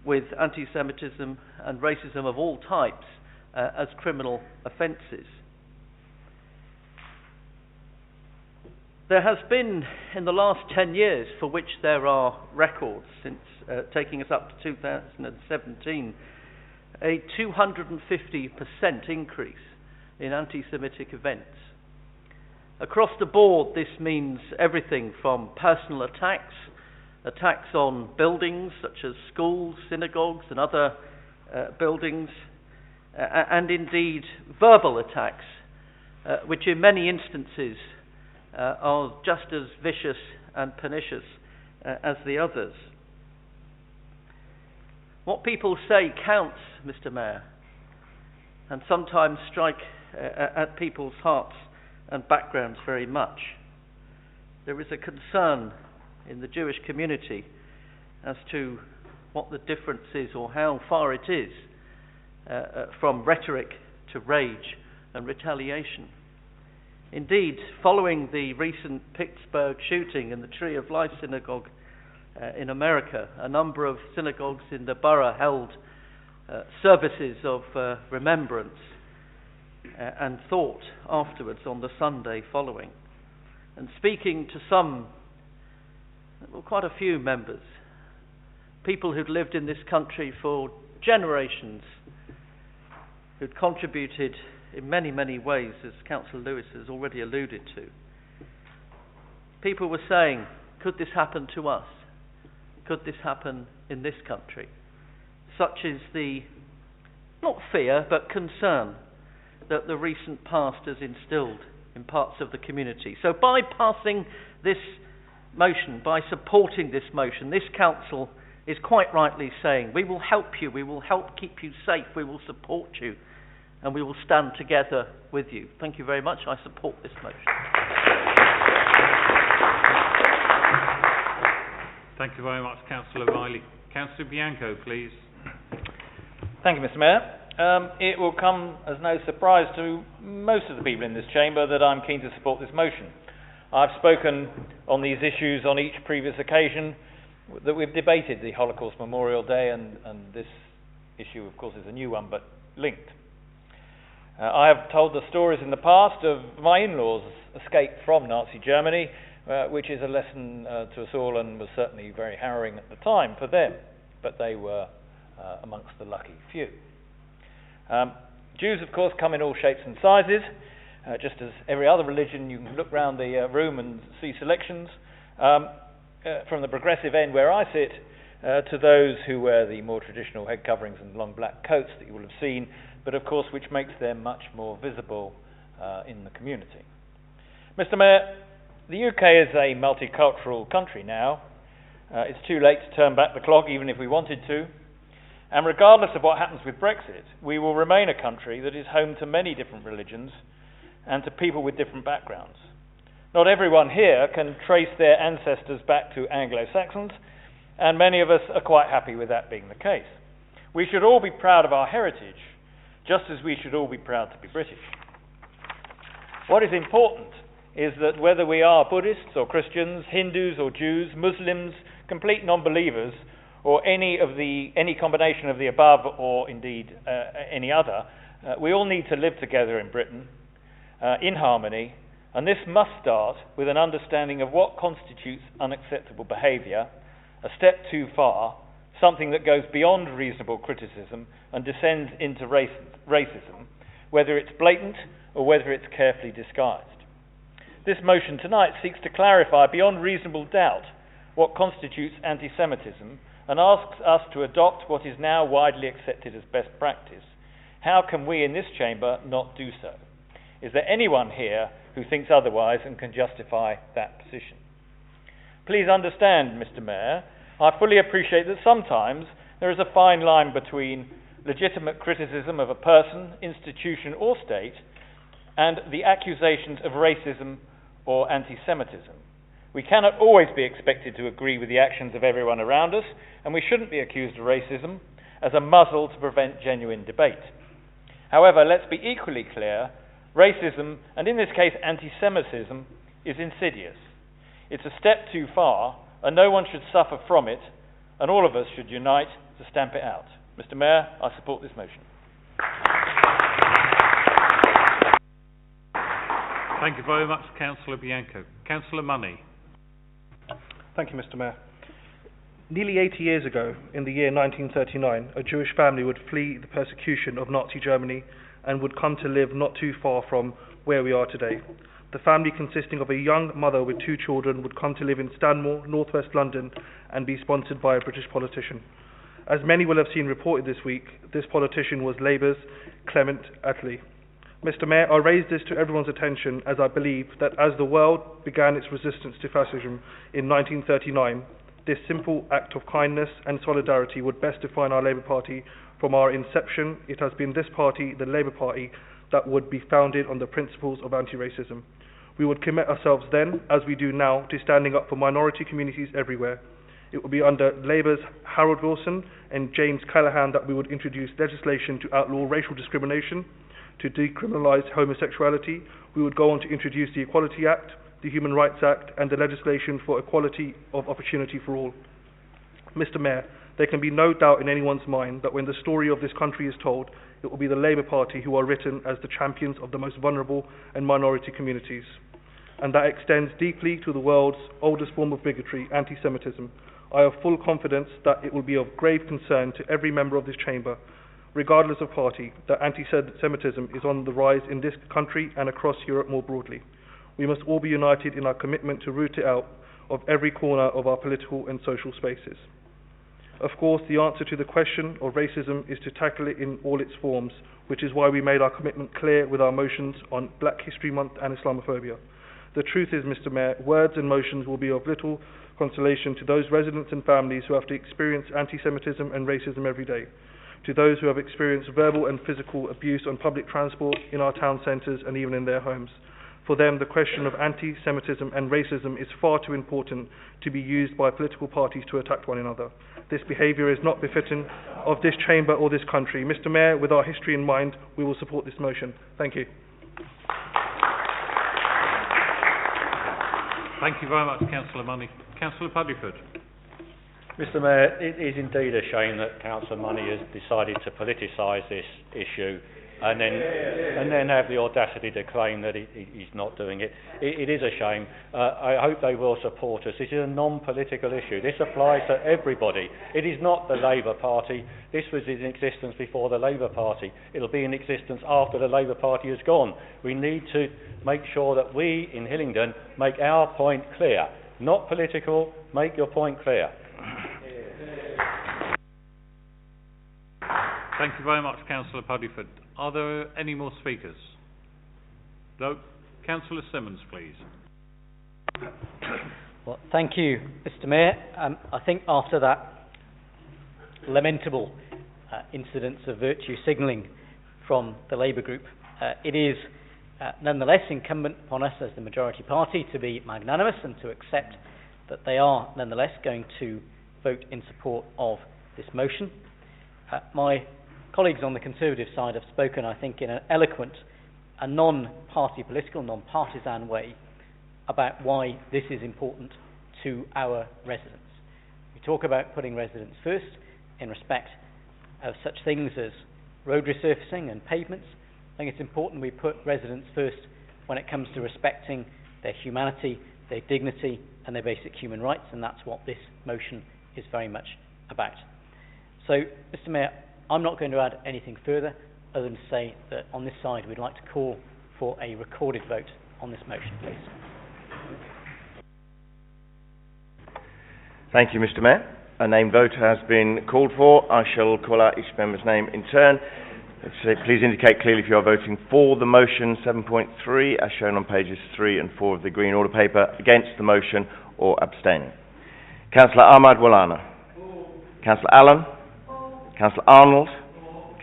with anti-Semitism and racism of all types as criminal offences. There has been, in the last 10 years, for which there are records since taking us up to 2017, a 250% increase in anti-Semitic events. Across the board, this means everything from personal attacks, attacks on buildings such as schools, synagogues and other buildings, and indeed verbal attacks, which in many instances are just as vicious and pernicious as the others. What people say counts, Mr. Mayor, and sometimes strike at people's hearts and backgrounds very much. There is a concern in the Jewish community as to what the difference is or how far it is from rhetoric to rage and retaliation. Indeed, following the recent Pittsburgh shooting in the Tree of Life synagogue in America, a number of synagogues in the borough held services of remembrance and thought afterwards on the Sunday following. And speaking to some, well, quite a few members, people who'd lived in this country for generations, who'd contributed in many, many ways, as Councillor Lewis has already alluded to. People were saying, could this happen to us? Could this happen in this country? Such is the, not fear, but concern that the recent past has instilled in parts of the community. So by passing this motion, by supporting this motion, this council is quite rightly saying, we will help you, we will help keep you safe, we will support you, and we will stand together with you. Thank you very much. I support this motion. Thank you very much, Councillor Riley. Councillor Bianco, please. Thank you, Mr. Mayor. It will come as no surprise to most of the people in this chamber that I'm keen to support this motion. I've spoken on these issues on each previous occasion that we've debated the Holocaust Memorial Day, and this issue, of course, is a new one, but linked. I have told the stories in the past of my in-laws' escape from Nazi Germany, which is a lesson to us all and was certainly very harrowing at the time for them, but they were amongst the lucky few. Jews, of course, come in all shapes and sizes. Just as every other religion, you can look round the room and see selections. From the progressive end where I sit, to those who wear the more traditional head coverings and long black coats that you will have seen, but of course which makes them much more visible in the community. Mr. Mayor, the UK is a multicultural country now. It's too late to turn back the clock, even if we wanted to. And regardless of what happens with Brexit, we will remain a country that is home to many different religions and to people with different backgrounds. Not everyone here can trace their ancestors back to Anglo-Saxons, and many of us are quite happy with that being the case. We should all be proud of our heritage, just as we should all be proud to be British. What is important is that whether we are Buddhists or Christians, Hindus or Jews, Muslims, complete non-believers, or any combination of the above, or indeed any other, we all need to live together in Britain in harmony, and this must start with an understanding of what constitutes unacceptable behaviour, a step too far, something that goes beyond reasonable criticism and descends into racism, whether it's blatant or whether it's carefully disguised. This motion tonight seeks to clarify beyond reasonable doubt what constitutes anti-Semitism and asks us to adopt what is now widely accepted as best practice. How can we in this chamber not do so? Is there anyone here who thinks otherwise and can justify that position? Please understand, Mr. Mayor, I fully appreciate that sometimes there is a fine line between legitimate criticism of a person, institution or state and the accusations of racism or anti-Semitism. We cannot always be expected to agree with the actions of everyone around us, and we shouldn't be accused of racism as a muzzle to prevent genuine debate. However, let's be equally clear, racism, and in this case anti-Semitism, is insidious. It's a step too far, and no one should suffer from it, and all of us should unite to stamp it out. Mr. Mayor, I support this motion. Thank you very much, Councillor Bianco. Councillor Money. Thank you, Mr. Mayor. Nearly 80 years ago, in the year 1939, a Jewish family would flee the persecution of Nazi Germany and would come to live not too far from where we are today. The family, consisting of a young mother with 2 children, would come to live in Stanmore, northwest London, and be sponsored by a British politician. As many will have seen reported this week, this politician was Labour's Clement Attlee. Mr. Mayor, I raise this to everyone's attention as I believe that as the world began its resistance to fascism in 1939, this simple act of kindness and solidarity would best define our Labour Party. From our inception, it has been this party, the Labour Party, that would be founded on the principles of anti-racism. We would commit ourselves then, as we do now, to standing up for minority communities everywhere. It will be under Labour's Harold Wilson and James Callaghan that we would introduce legislation to outlaw racial discrimination, to decriminalise homosexuality. We would go on to introduce the Equality Act, the Human Rights Act, and the legislation for equality of opportunity for all. Mr. Mayor, there can be no doubt in anyone's mind that when the story of this country is told, it will be the Labour Party who are written as the champions of the most vulnerable and minority communities. And that extends deeply to the world's oldest form of bigotry, anti-Semitism. I have full confidence that it will be of grave concern to every member of this chamber, regardless of party, that anti-Semitism is on the rise in this country and across Europe more broadly. We must all be united in our commitment to root it out of every corner of our political and social spaces. Of course, the answer to the question of racism is to tackle it in all its forms, which is why we made our commitment clear with our motions on Black History Month and Islamophobia. The truth is, Mr. Mayor, words and motions will be of little consolation to those residents and families who have to experience anti-Semitism and racism every day, to those who have experienced verbal and physical abuse on public transport, in our town centres and even in their homes. For them, the question of anti-Semitism and racism is far too important to be used by political parties to attack one another. This behaviour is not befitting of this chamber or this country. Mr. Mayor, with our history in mind, we will support this motion. Thank you. Thank you very much, Councillor Money. Councillor Puddifoot. Mr. Mayor, it is indeed a shame that Councillor Money has decided to politicise this issue and then have the audacity to claim that he's not doing it. It is a shame. I hope they will support us. This is a non-political issue. This applies to everybody. It is not the Labour Party. This was in existence before the Labour Party. It'll be in existence after the Labour Party is gone. We need to make sure that we in Hillingdon make our point clear. Not political, make your point clear. Thank you very much, Councillor Puddifoot. Are there any more speakers? No? Councillor Simmonds, please. Well, thank you, Mr. Mayor. I think after that lamentable incidence of virtue signalling from the Labour group, it is nonetheless incumbent upon us as the majority party to be magnanimous and to accept that they are nonetheless going to vote in support of this motion. My colleagues on the Conservative side have spoken, I think, in an eloquent and non-party political, non-partisan way about why this is important to our residents. We talk about putting residents first in respect of such things as road resurfacing and pavements. I think it's important we put residents first when it comes to respecting their humanity, their dignity and their basic human rights, and that's what this motion is very much about. So, Mr. Mayor, I'm not going to add anything further other than to say that on this side we'd like to call for a recorded vote on this motion, please. Thank you, Mr. Mayor. A named vote has been called for. I shall call out each member's name in turn. Please indicate clearly if you are voting for the motion 7.3 as shown on pages 3 and 4 of the Green Order paper, against the motion or abstaining. Councillor Ahmad Walana. Councillor Allen. Councillor Arnold.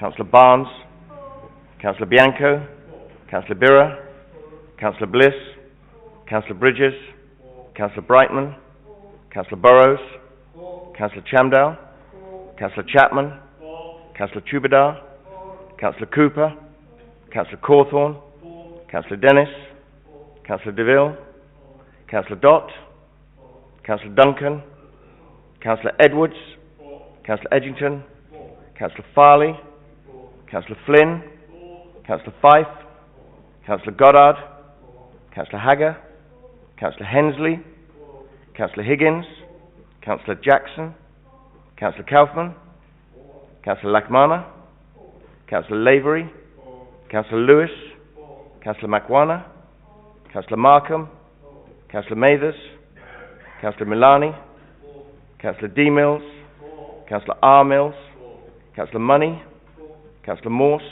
Councillor Barnes. Councillor Bianco. Councillor Birra. Councillor Bliss. Councillor Bridges. Councillor Brightman. Councillor Burrows. Councillor Choubedar. Councillor Chapman. Councillor Choubedar. Councillor Cooper. Councillor Cawthorne. Councillor Dennis. Councillor DeVille. Councillor Dott. Councillor Duncan. Councillor Edwards. Councillor Edgington. Councillor Farley. Councillor Flynn. Councillor Fife. Councillor Goddard. Councillor Hagger. Councillor Hensley. Councillor Higgins. Councillor Jackson. Councillor Kaufman. Councillor Lakmana. Councillor Lavery. Councillor Lewis. Councillor Makwana. Councillor Markham. Councillor Mathers. Councillor Milani. Councillor D. Mills. Councillor R. Mills. Councillor Money. Councillor Morse.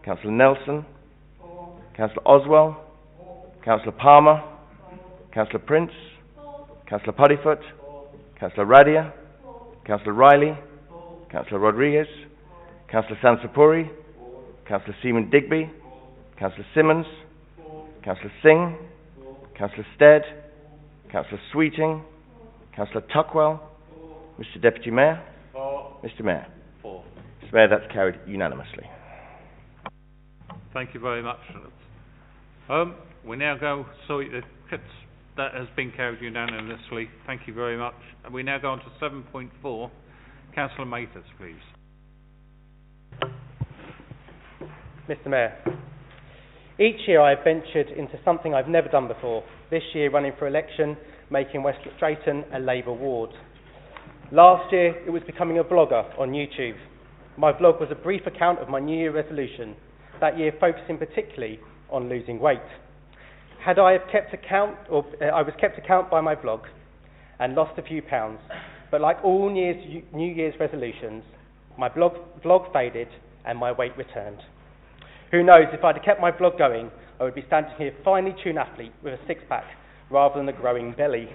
Councillor Nelson. Councillor Oswell. Councillor Palmer. Councillor Prince. Councillor Puddifoot. Councillor Radia. Councillor Riley. Councillor Rodrigues. Councillor Sansapuri. Councillor Seaman Digby. Councillor Simmonds. Councillor Singh. Councillor Stead, Councillor Sweeting, Councillor Tuckwell, Mr Deputy Mayor, Mr Mayor. Mr Mayor, that's carried unanimously. Thank you very much. We now go, sorry, that has been carried unanimously. Thank you very much. And we now go on to 7.4. Councillor Mathers, please. Mr Mayor, each year I have ventured into something I've never done before. This year running for election, making West Drayton a Labour ward. Last year it was becoming a blogger on YouTube. My vlog was a brief account of my New Year resolution, that year focusing particularly on losing weight. I was kept account by my vlog and lost a few pounds, but like all New Year's resolutions, my vlog faded and my weight returned. Who knows, if I'd have kept my vlog going, I would be standing here a finely tuned athlete with a six-pack rather than a growing belly.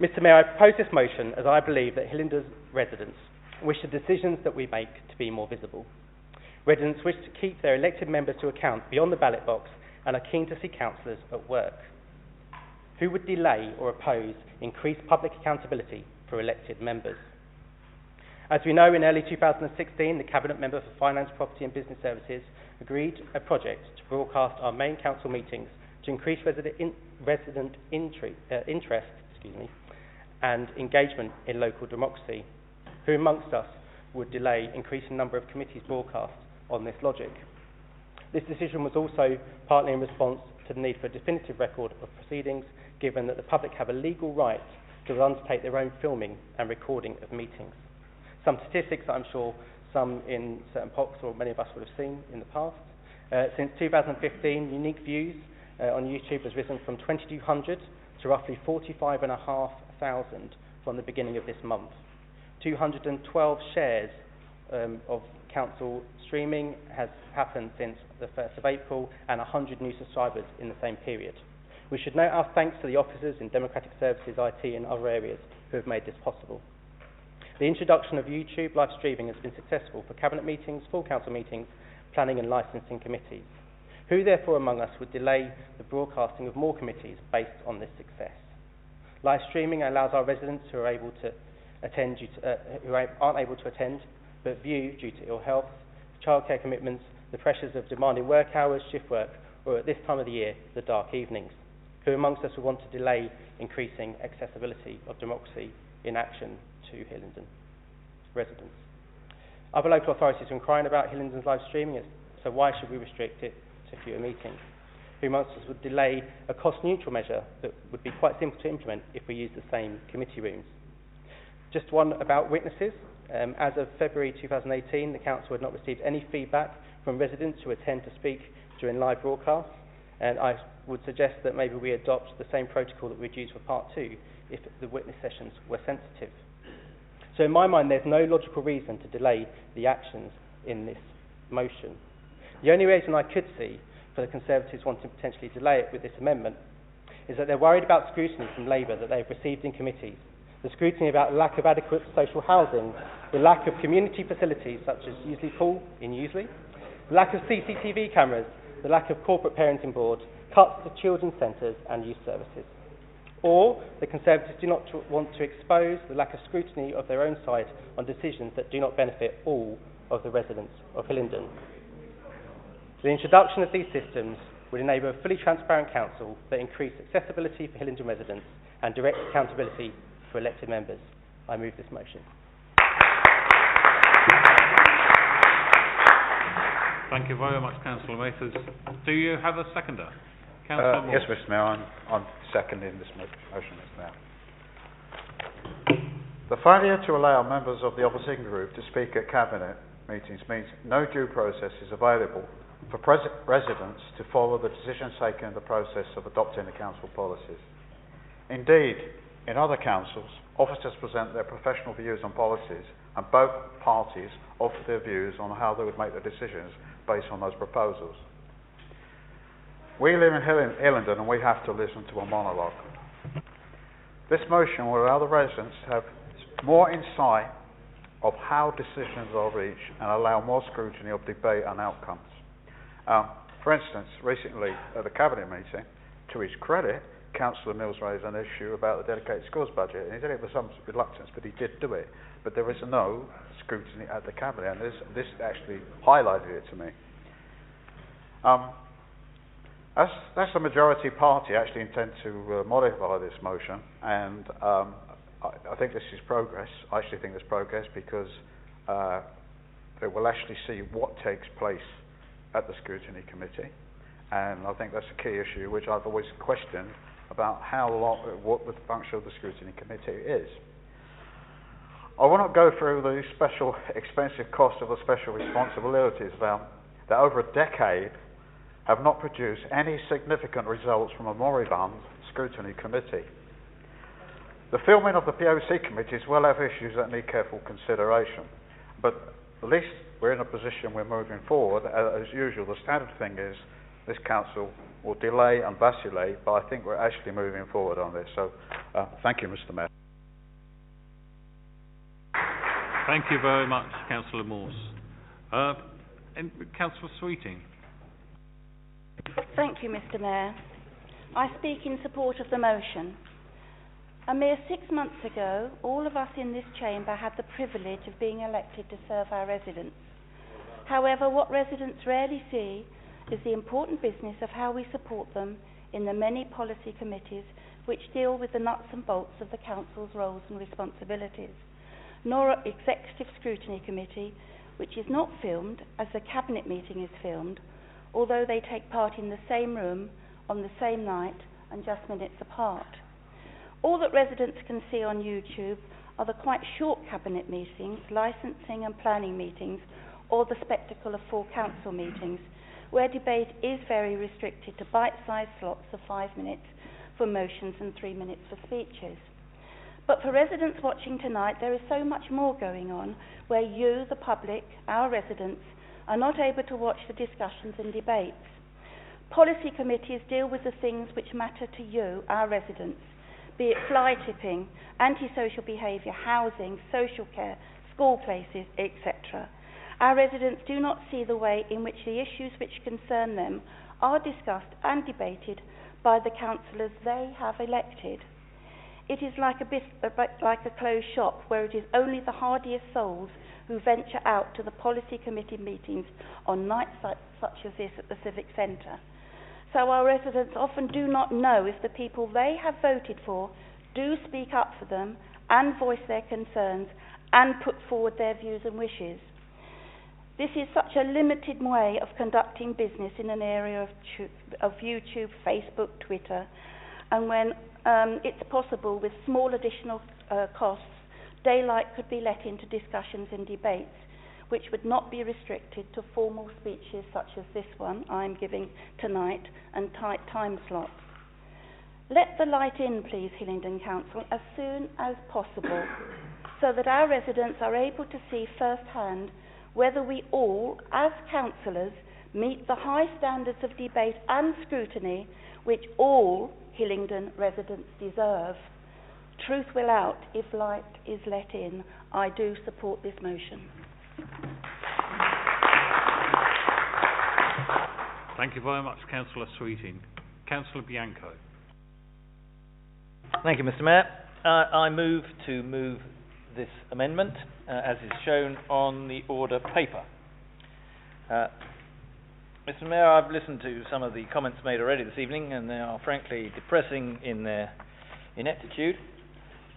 Mr Mayor, I propose this motion as I believe that Hillingdon residents wish the decisions that we make to be more visible. Residents wish to keep their elected members to account beyond the ballot box and are keen to see councillors at work. Who would delay or oppose increased public accountability for elected members? As we know, in early 2016, the Cabinet Member for Finance, Property and Business Services agreed a project to broadcast our main council meetings to increase resident interest and engagement in local democracy. Who amongst us would delay increasing number of committees broadcast on this logic? This decision was also partly in response to the need for a definitive record of proceedings, given that the public have a legal right to undertake their own filming and recording of meetings. Some statistics that I'm sure some in certain pocs or many of us would have seen in the past. Since 2015, unique views on YouTube has risen from 2,200 to roughly 45,500 from the beginning of this month. 212 shares of council streaming has happened since the 1st of April and 100 new subscribers in the same period. We should note our thanks to the officers in Democratic Services, IT and other areas who have made this possible. The introduction of YouTube live streaming has been successful for Cabinet meetings, full council meetings, planning and licensing committees. Who therefore among us would delay the broadcasting of more committees based on this success? Live streaming allows our residents who are able to attend who aren't able to attend but view due to ill health, childcare commitments, the pressures of demanding work hours, shift work, or at this time of the year, the dark evenings. Who amongst us would want to delay increasing accessibility of democracy in action to Hillingdon residents? Other local authorities are inquiring about Hillingdon's live streaming, so why should we restrict it to fewer meetings? Who amongst us would delay a cost-neutral measure that would be quite simple to implement if we use the same committee rooms? Just one about witnesses. As of February 2018, the Council had not received any feedback from residents who attend to speak during live broadcasts, and I would suggest that maybe we adopt the same protocol that we'd use for Part 2 if the witness sessions were sensitive. So in my mind, there's no logical reason to delay the actions in this motion. The only reason I could see for the Conservatives wanting to potentially delay it with this amendment is that they're worried about scrutiny from Labour that they've received in committees. The scrutiny about the lack of adequate social housing, the lack of community facilities such as Useley Pool in Useley, the lack of CCTV cameras, the lack of corporate parenting boards, cuts to children's centres and youth services. Or the Conservatives do not want to expose the lack of scrutiny of their own side on decisions that do not benefit all of the residents of Hillingdon. The introduction of these systems would enable a fully transparent council that increased accessibility for Hillingdon residents and direct accountability for elected members. I move this motion. Thank you very much, Councillor Mathers. Do you have a seconder? Councillor Moore. Yes, Mr Mayor, I'm seconding this motion, Mr Mayor. The failure to allow members of the opposition group to speak at Cabinet meetings means no due process is available for residents to follow the decisions taken in the process of adopting the council policies. Indeed, in other councils, officers present their professional views on policies and both parties offer their views on how they would make their decisions based on those proposals. We live in Hillingdon and we have to listen to a monologue. This motion will allow the residents to have more insight of how decisions are reached and allow more scrutiny of debate and outcomes. For instance, recently at the Cabinet meeting, to his credit, Councillor Mills raised an issue about the dedicated schools budget, and he did it with some reluctance, but he did do it. But there is no scrutiny at the Cabinet, and this actually highlighted it to me. As the majority party, I actually intend to modify this motion, and I think this is progress. I actually think there's progress because it will actually see what takes place at the Scrutiny Committee, and I think that's a key issue which I've always questioned about what the function of the Scrutiny Committee is. I want to go through the special expensive costs of the special responsibilities that over a decade have not produced any significant results from a moribund Scrutiny Committee. The filming of the POC committees will have issues that need careful consideration, but at least we're in a position we're moving forward. As usual, the standard thing is this council will delay and vacillate, but I think we're actually moving forward on this. So, thank you, Mr. Mayor. Thank you very much, Councillor Morse. And Councillor Sweeting. Thank you, Mr. Mayor. I speak in support of the motion. A mere 6 months ago, all of us in this chamber had the privilege of being elected to serve our residents. However, what residents rarely see is the important business of how we support them in the many policy committees which deal with the nuts and bolts of the Council's roles and responsibilities, nor an Executive Scrutiny Committee, which is not filmed as the Cabinet meeting is filmed, although they take part in the same room on the same night and just minutes apart. All that residents can see on YouTube are the quite short Cabinet meetings, licensing and planning meetings, or the spectacle of full Council meetings, where debate is very restricted to bite-sized slots of 5 minutes for motions and 3 minutes for speeches. But for residents watching tonight, there is so much more going on where you, the public, our residents, are not able to watch the discussions and debates. Policy committees deal with the things which matter to you, our residents, be it fly tipping, antisocial behaviour, housing, social care, school places, etc. Our residents do not see the way in which the issues which concern them are discussed and debated by the councillors they have elected. It is like a closed shop where it is only the hardiest souls who venture out to the policy committee meetings on nights such as this at the Civic Centre. So our residents often do not know if the people they have voted for do speak up for them and voice their concerns and put forward their views and wishes. This is such a limited way of conducting business in an area of YouTube, Facebook, Twitter, and when it's possible with small additional costs, daylight could be let into discussions and debates, which would not be restricted to formal speeches such as this one I'm giving tonight and tight time slots. Let the light in, please, Hillingdon Council, as soon as possible, so that our residents are able to see firsthand whether we all, as councillors, meet the high standards of debate and scrutiny which all Hillingdon residents deserve. Truth will out if light is let in. I do support this motion. Thank you very much, Councillor Sweeting. Councillor Bianco. Thank you, Mr. Mayor. I move this amendment as is shown on the order paper. Mr. Mayor, I've listened to some of the comments made already this evening, and they are frankly depressing in their ineptitude.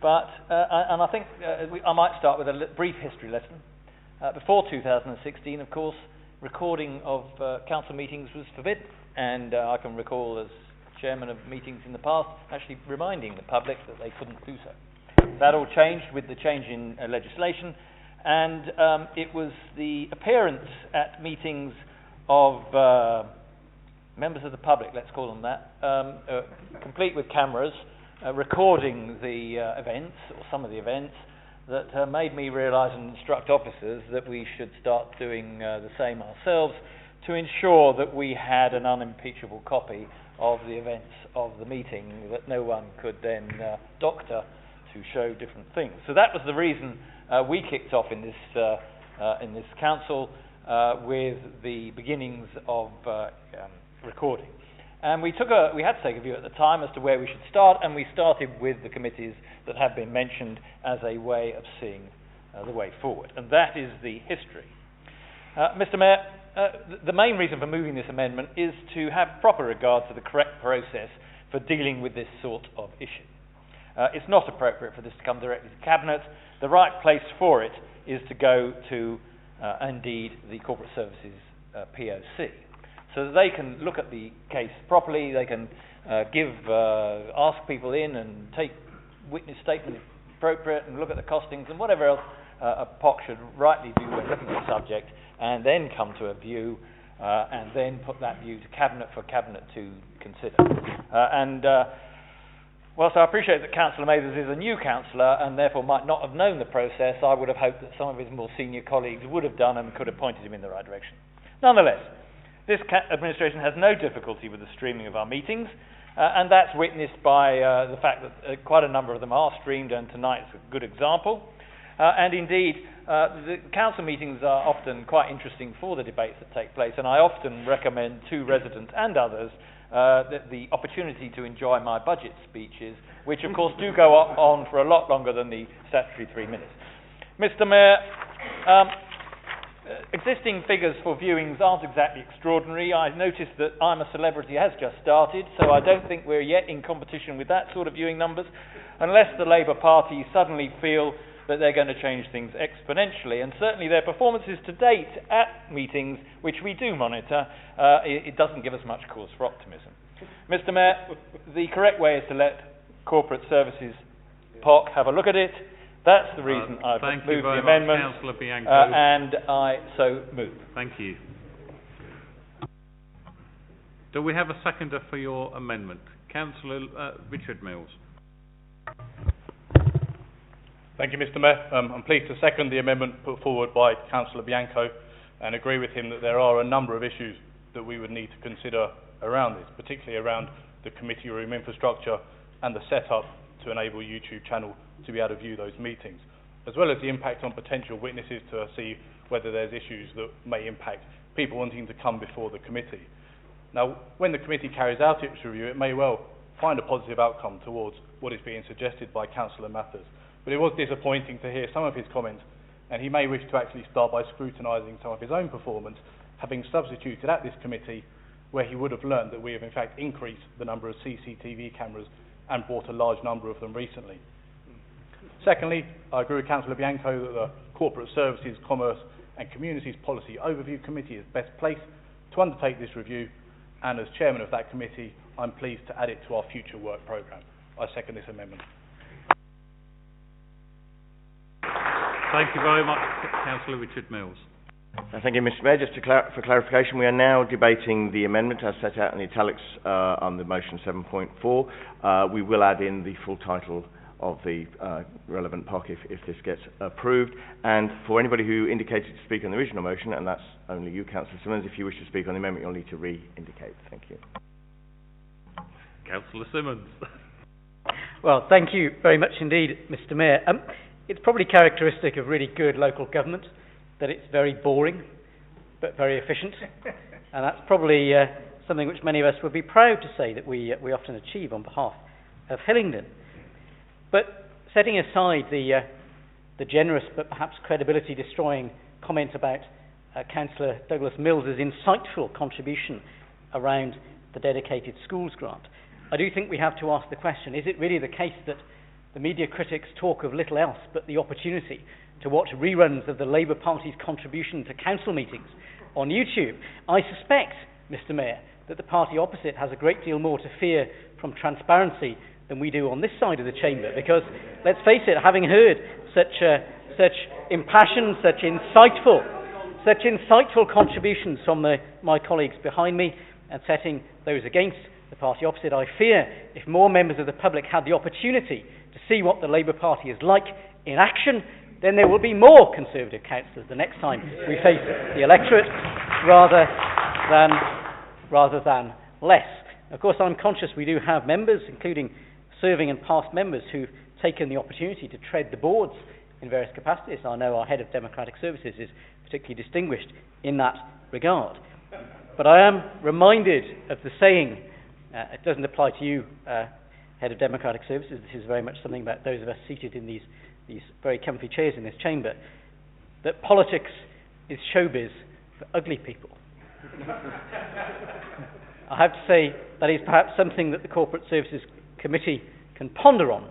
But and I think I might start with a brief history lesson. Before 2016, of course, recording of council meetings was forbidden, and I can recall as chairman of meetings in the past actually reminding the public that they couldn't do so. That all changed with the change in legislation, and it was the appearance at meetings of members of the public, let's call them that, complete with cameras, recording the events, or some of the events, that made me realise and instruct officers that we should start doing the same ourselves to ensure that we had an unimpeachable copy of the events of the meeting that no one could then doctor to show different things. So that was the reason we kicked off in this council with the beginnings of recording. And we had to take a view at the time as to where we should start, and we started with the committees that have been mentioned as a way of seeing the way forward. And that is the history. Mr. Mayor, the main reason for moving this amendment is to have proper regard to the correct process for dealing with this sort of issue. It's not appropriate for this to come directly to Cabinet. The right place for it is to go to, indeed, the Corporate Services POC, so that they can look at the case properly, they can ask people in and take witness statements if appropriate, and look at the costings and whatever else a POC should rightly do when looking at the subject, and then come to a view, and then put that view to Cabinet for Cabinet to consider. Whilst I appreciate that Councillor Mathers is a new councillor and therefore might not have known the process, I would have hoped that some of his more senior colleagues would have done and could have pointed him in the right direction. Nonetheless, this administration has no difficulty with the streaming of our meetings, and that's witnessed by the fact that quite a number of them are streamed, and tonight's a good example. And indeed, the council meetings are often quite interesting for the debates that take place, and I often recommend to residents and others the opportunity to enjoy my budget speeches, which of course do go on for a lot longer than the statutory 3 minutes. Mr. Mayor, existing figures for viewings aren't exactly extraordinary. I noticed that I'm a Celebrity has just started, so I don't think we're yet in competition with that sort of viewing numbers, unless the Labour Party suddenly feel that they're going to change things exponentially. And certainly their performances to date at meetings, which we do monitor, it doesn't give us much cause for optimism. Mr. Mayor, the correct way is to let Corporate Services POC have a look at it. That's the reason I've moved the amendment, and I so move. Thank you. Do we have a seconder for your amendment? Councillor Richard Mills. Thank you, Mr. Mayor. I'm pleased to second the amendment put forward by Councillor Bianco and agree with him that there are a number of issues that we would need to consider around this, particularly around the committee room infrastructure and the setup to enable YouTube channel to be able to view those meetings, as well as the impact on potential witnesses to see whether there's issues that may impact people wanting to come before the committee. Now, when the committee carries out its review, it may well find a positive outcome towards what is being suggested by Councillor Mathers. But it was disappointing to hear some of his comments, and he may wish to actually start by scrutinising some of his own performance, having substituted at this committee where he would have learned that we have in fact increased the number of CCTV cameras and bought a large number of them recently. Secondly, I agree with Councillor Bianco that the Corporate Services, Commerce and Communities Policy Overview Committee is best placed to undertake this review, and as Chairman of that committee, I'm pleased to add it to our future work programme. I second this amendment. Thank you very much, Councillor Richard Mills. Thank you, Mr. Mayor. Just for clarification, we are now debating the amendment as set out in the italics on the motion 7.4. We will add in the full title of the relevant POC if this gets approved. And for anybody who indicated to speak on the original motion, and that's only you, Councillor Simmonds, if you wish to speak on the amendment, you'll need to re-indicate. Thank you. Councillor Simmonds. Well, thank you very much indeed, Mr. Mayor. It's probably characteristic of really good local government that it's very boring, but very efficient. And that's probably something which many of us would be proud to say that we often achieve on behalf of Hillingdon. But setting aside the generous but perhaps credibility-destroying comment about Councillor Douglas Mills's insightful contribution around the dedicated schools grant, I do think we have to ask the question, is it really the case that the media critics talk of little else but the opportunity to watch reruns of the Labour Party's contribution to council meetings on YouTube? I suspect, Mr. Mayor, that the party opposite has a great deal more to fear from transparency than we do on this side of the chamber, because, let's face it, having heard such impassioned, such insightful contributions from my colleagues behind me, and setting those against the party opposite, I fear if more members of the public had the opportunity to see what the Labour Party is like in action, then there will be more Conservative councillors the next time we face the electorate, rather than less. Of course, I'm conscious we do have members, including serving and past members, who've taken the opportunity to tread the boards in various capacities. I know our Head of Democratic Services is particularly distinguished in that regard. But I am reminded of the saying It doesn't apply to you, Head of Democratic Services. This is very much something about those of us seated in these very comfy chairs in this chamber, that politics is showbiz for ugly people. I have to say that is perhaps something that the Corporate Services Committee can ponder on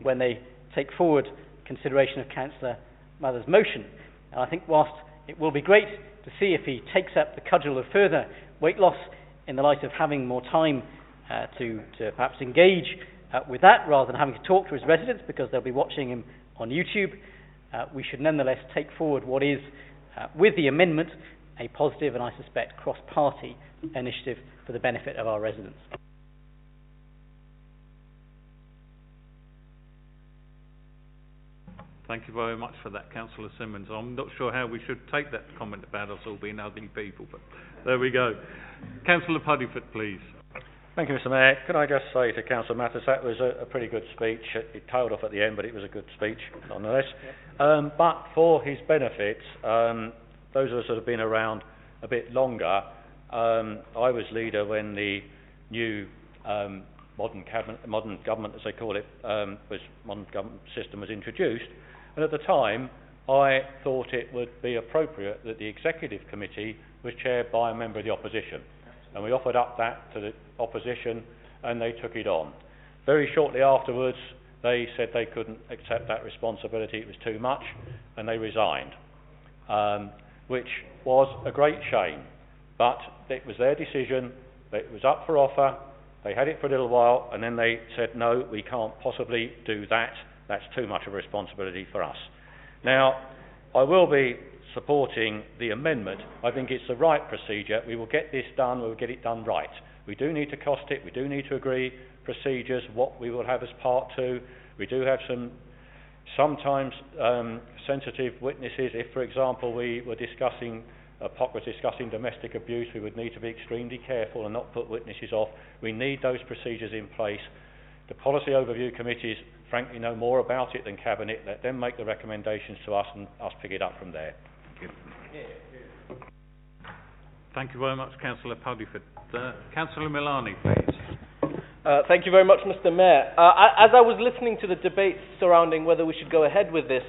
when they take forward consideration of Cllr Mathers' motion. And I think whilst it will be great to see if he takes up the cudgel of further weight loss in the light of having more time to perhaps engage with that rather than having to talk to his residents because they'll be watching him on YouTube, we should nonetheless take forward what is, with the amendment, a positive and I suspect cross-party initiative for the benefit of our residents. Thank you very much for that, Councillor Simmonds. I'm not sure how we should take that comment about us all being ugly people, but there we go. Councillor Puddifoot, please. Thank you, Mr. Mayor. Can I just say to Councillor Mathers, that was a pretty good speech. It tailed off at the end, but it was a good speech, nonetheless. But for his benefits, those of us that have been around a bit longer, I was leader when the new modern government, as they call it, modern government system was introduced. And at the time, I thought it would be appropriate that the executive committee was chaired by a member of the opposition. And we offered up that to the opposition, and they took it on. Very shortly afterwards, they said they couldn't accept that responsibility, it was too much, and they resigned, which was a great shame. But it was their decision, it was up for offer, they had it for a little while, and then they said, no, we can't possibly do that, that's too much of a responsibility for us. Now, I will be supporting the amendment. I think it's the right procedure. We will get this done, we will get it done right. We do need to cost it, we do need to agree procedures, what we will have as part 2. We do have sometimes sensitive witnesses. If, for example, we were discussing, POC was discussing domestic abuse, we would need to be extremely careful and not put witnesses off. We need those procedures in place. The policy overview committees, frankly, know more about it than Cabinet. Let them make the recommendations to us and us pick it up from there. Thank you. Thank you very much, Councillor Puddifoot. Councillor Milani, please. Thank you very much, Mr. Mayor. As I was listening to the debates surrounding whether we should go ahead with this,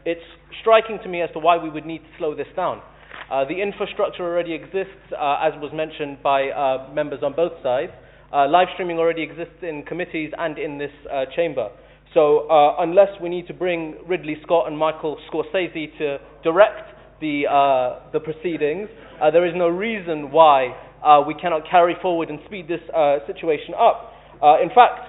it's striking to me as to why we would need to slow this down. The infrastructure already exists, as was mentioned by members on both sides. Live streaming already exists in committees and in this chamber. So unless we need to bring Ridley Scott and Michael Scorsese to direct the proceedings, there is no reason why we cannot carry forward and speed this situation up. In fact,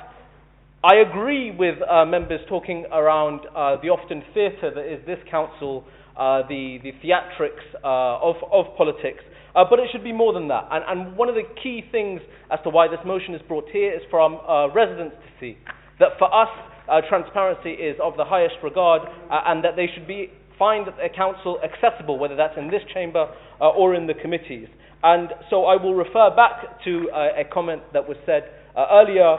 I agree with members talking around the often theatre that is this council, the theatrics of politics. But it should be more than that. And one of the key things as to why this motion is brought here is from residents to see that for us, transparency is of the highest regard, and that they should find a council accessible, whether that's in this chamber or in the committees. And so I will refer back to a comment that was said earlier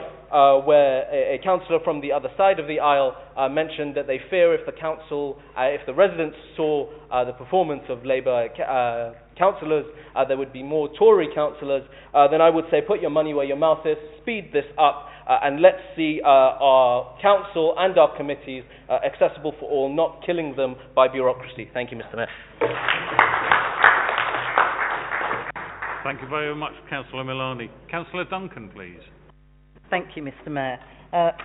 where a councillor from the other side of the aisle mentioned that they fear if the council, if the residents saw the performance of Labour councillors, there would be more Tory councillors. Then I would say put your money where your mouth is, speed this up, and let's see our council and our committees accessible for all, not killing them by bureaucracy. Thank you, Mr. Mayor. Thank you very much, Councillor Milani. Councillor Duncan, please. Thank you, Mr. Mayor.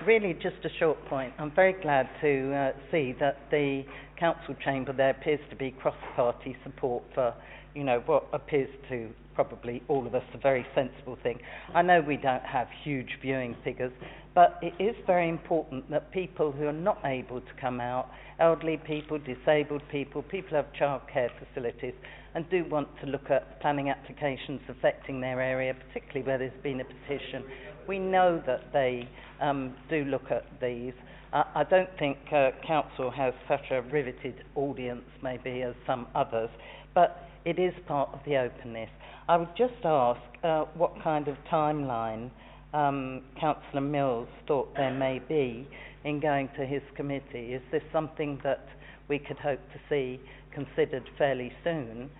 Really, just a short point. I'm very glad to see that the council chamber there appears to be cross-party support for, you know, what appears to probably all of us a very sensible thing. I know we don't have huge viewing figures, but it is very important that people who are not able to come out, elderly people, disabled people, people who have childcare facilities, and do want to look at planning applications affecting their area, particularly where there's been a petition. We know that they do look at these. I don't think council has such a riveted audience maybe as some others, but it is part of the openness. I would just ask what kind of timeline Councillor Mills thought there may be in going to his committee. Is this something that we could hope to see considered fairly soon,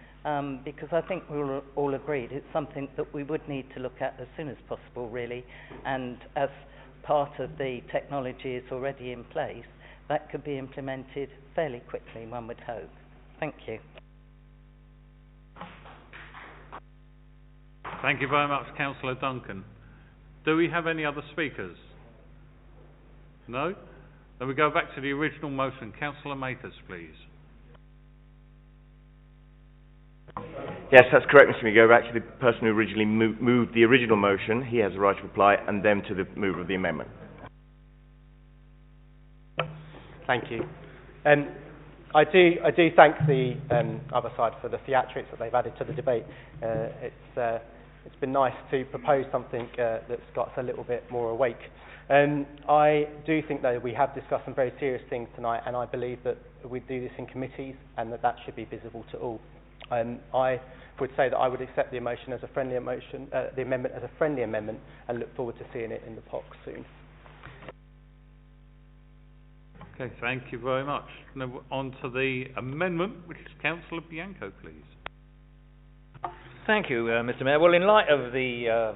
because I think we're all agreed it's something that we would need to look at as soon as possible, really, and as part of the technology is already in place, that could be implemented fairly quickly, one would hope. Thank you. Thank you very much, Councillor Duncan. Do we have any other speakers? No? Then we go back to the original motion. Councillor Mathers, please. Yes, that's correct, Mr. Mayor. Go back to the person who originally moved the original motion. He has the right to reply, and then to the mover of the amendment. Thank you. I do thank the other side for the theatrics that they've added to the debate. It's been nice to propose something that's got us a little bit more awake. I do think, though, we have discussed some very serious things tonight, and I believe that we do this in committees and that should be visible to all. I would say that I would accept the motion as a friendly motion, the amendment as a friendly amendment, and look forward to seeing it in the POC soon. Okay, thank you very much. Now on to the amendment, which is Councillor Bianco, please. Thank you, Mr. Mayor. Well, in light of the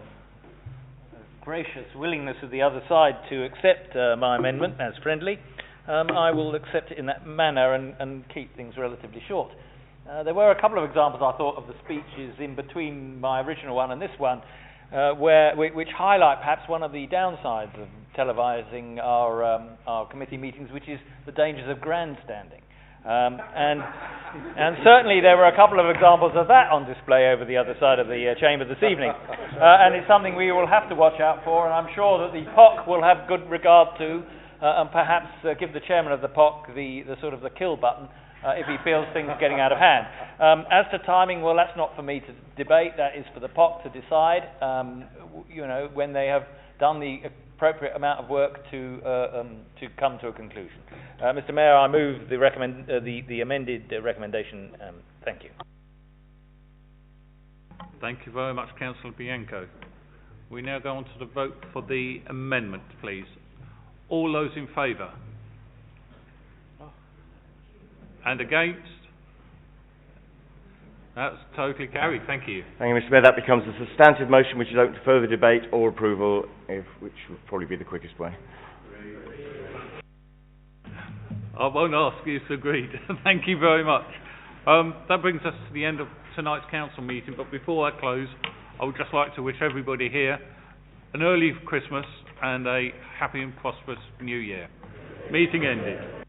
gracious willingness of the other side to accept my amendment as friendly, I will accept it in that manner and keep things relatively short. There were a couple of examples, I thought, of the speeches in between my original one and this one, which highlight perhaps one of the downsides of televising our committee meetings, which is the dangers of grandstanding. And certainly there were a couple of examples of that on display over the other side of the chamber this evening. And it's something we will have to watch out for, and I'm sure that the POC will have good regard to, and perhaps give the chairman of the POC the sort of the kill button if he feels things are getting out of hand. As to timing, well, that's not for me to debate. That is for the POC to decide, you know, when they have done the appropriate amount of work to come to a conclusion. Mr. Mayor, I move the amended recommendation. Thank you. Thank you very much, Councillor Bianco. We now go on to the vote for the amendment, please. All those in favour? And against? That's totally carried. Thank you. Thank you, Mr. Mayor. That becomes a substantive motion which is open to further debate or approval, which would probably be the quickest way. I won't ask, it's agreed. Thank you very much. That brings us to the end of tonight's council meeting, but before I close, I would just like to wish everybody here an early Christmas and a happy and prosperous New Year. Meeting ended.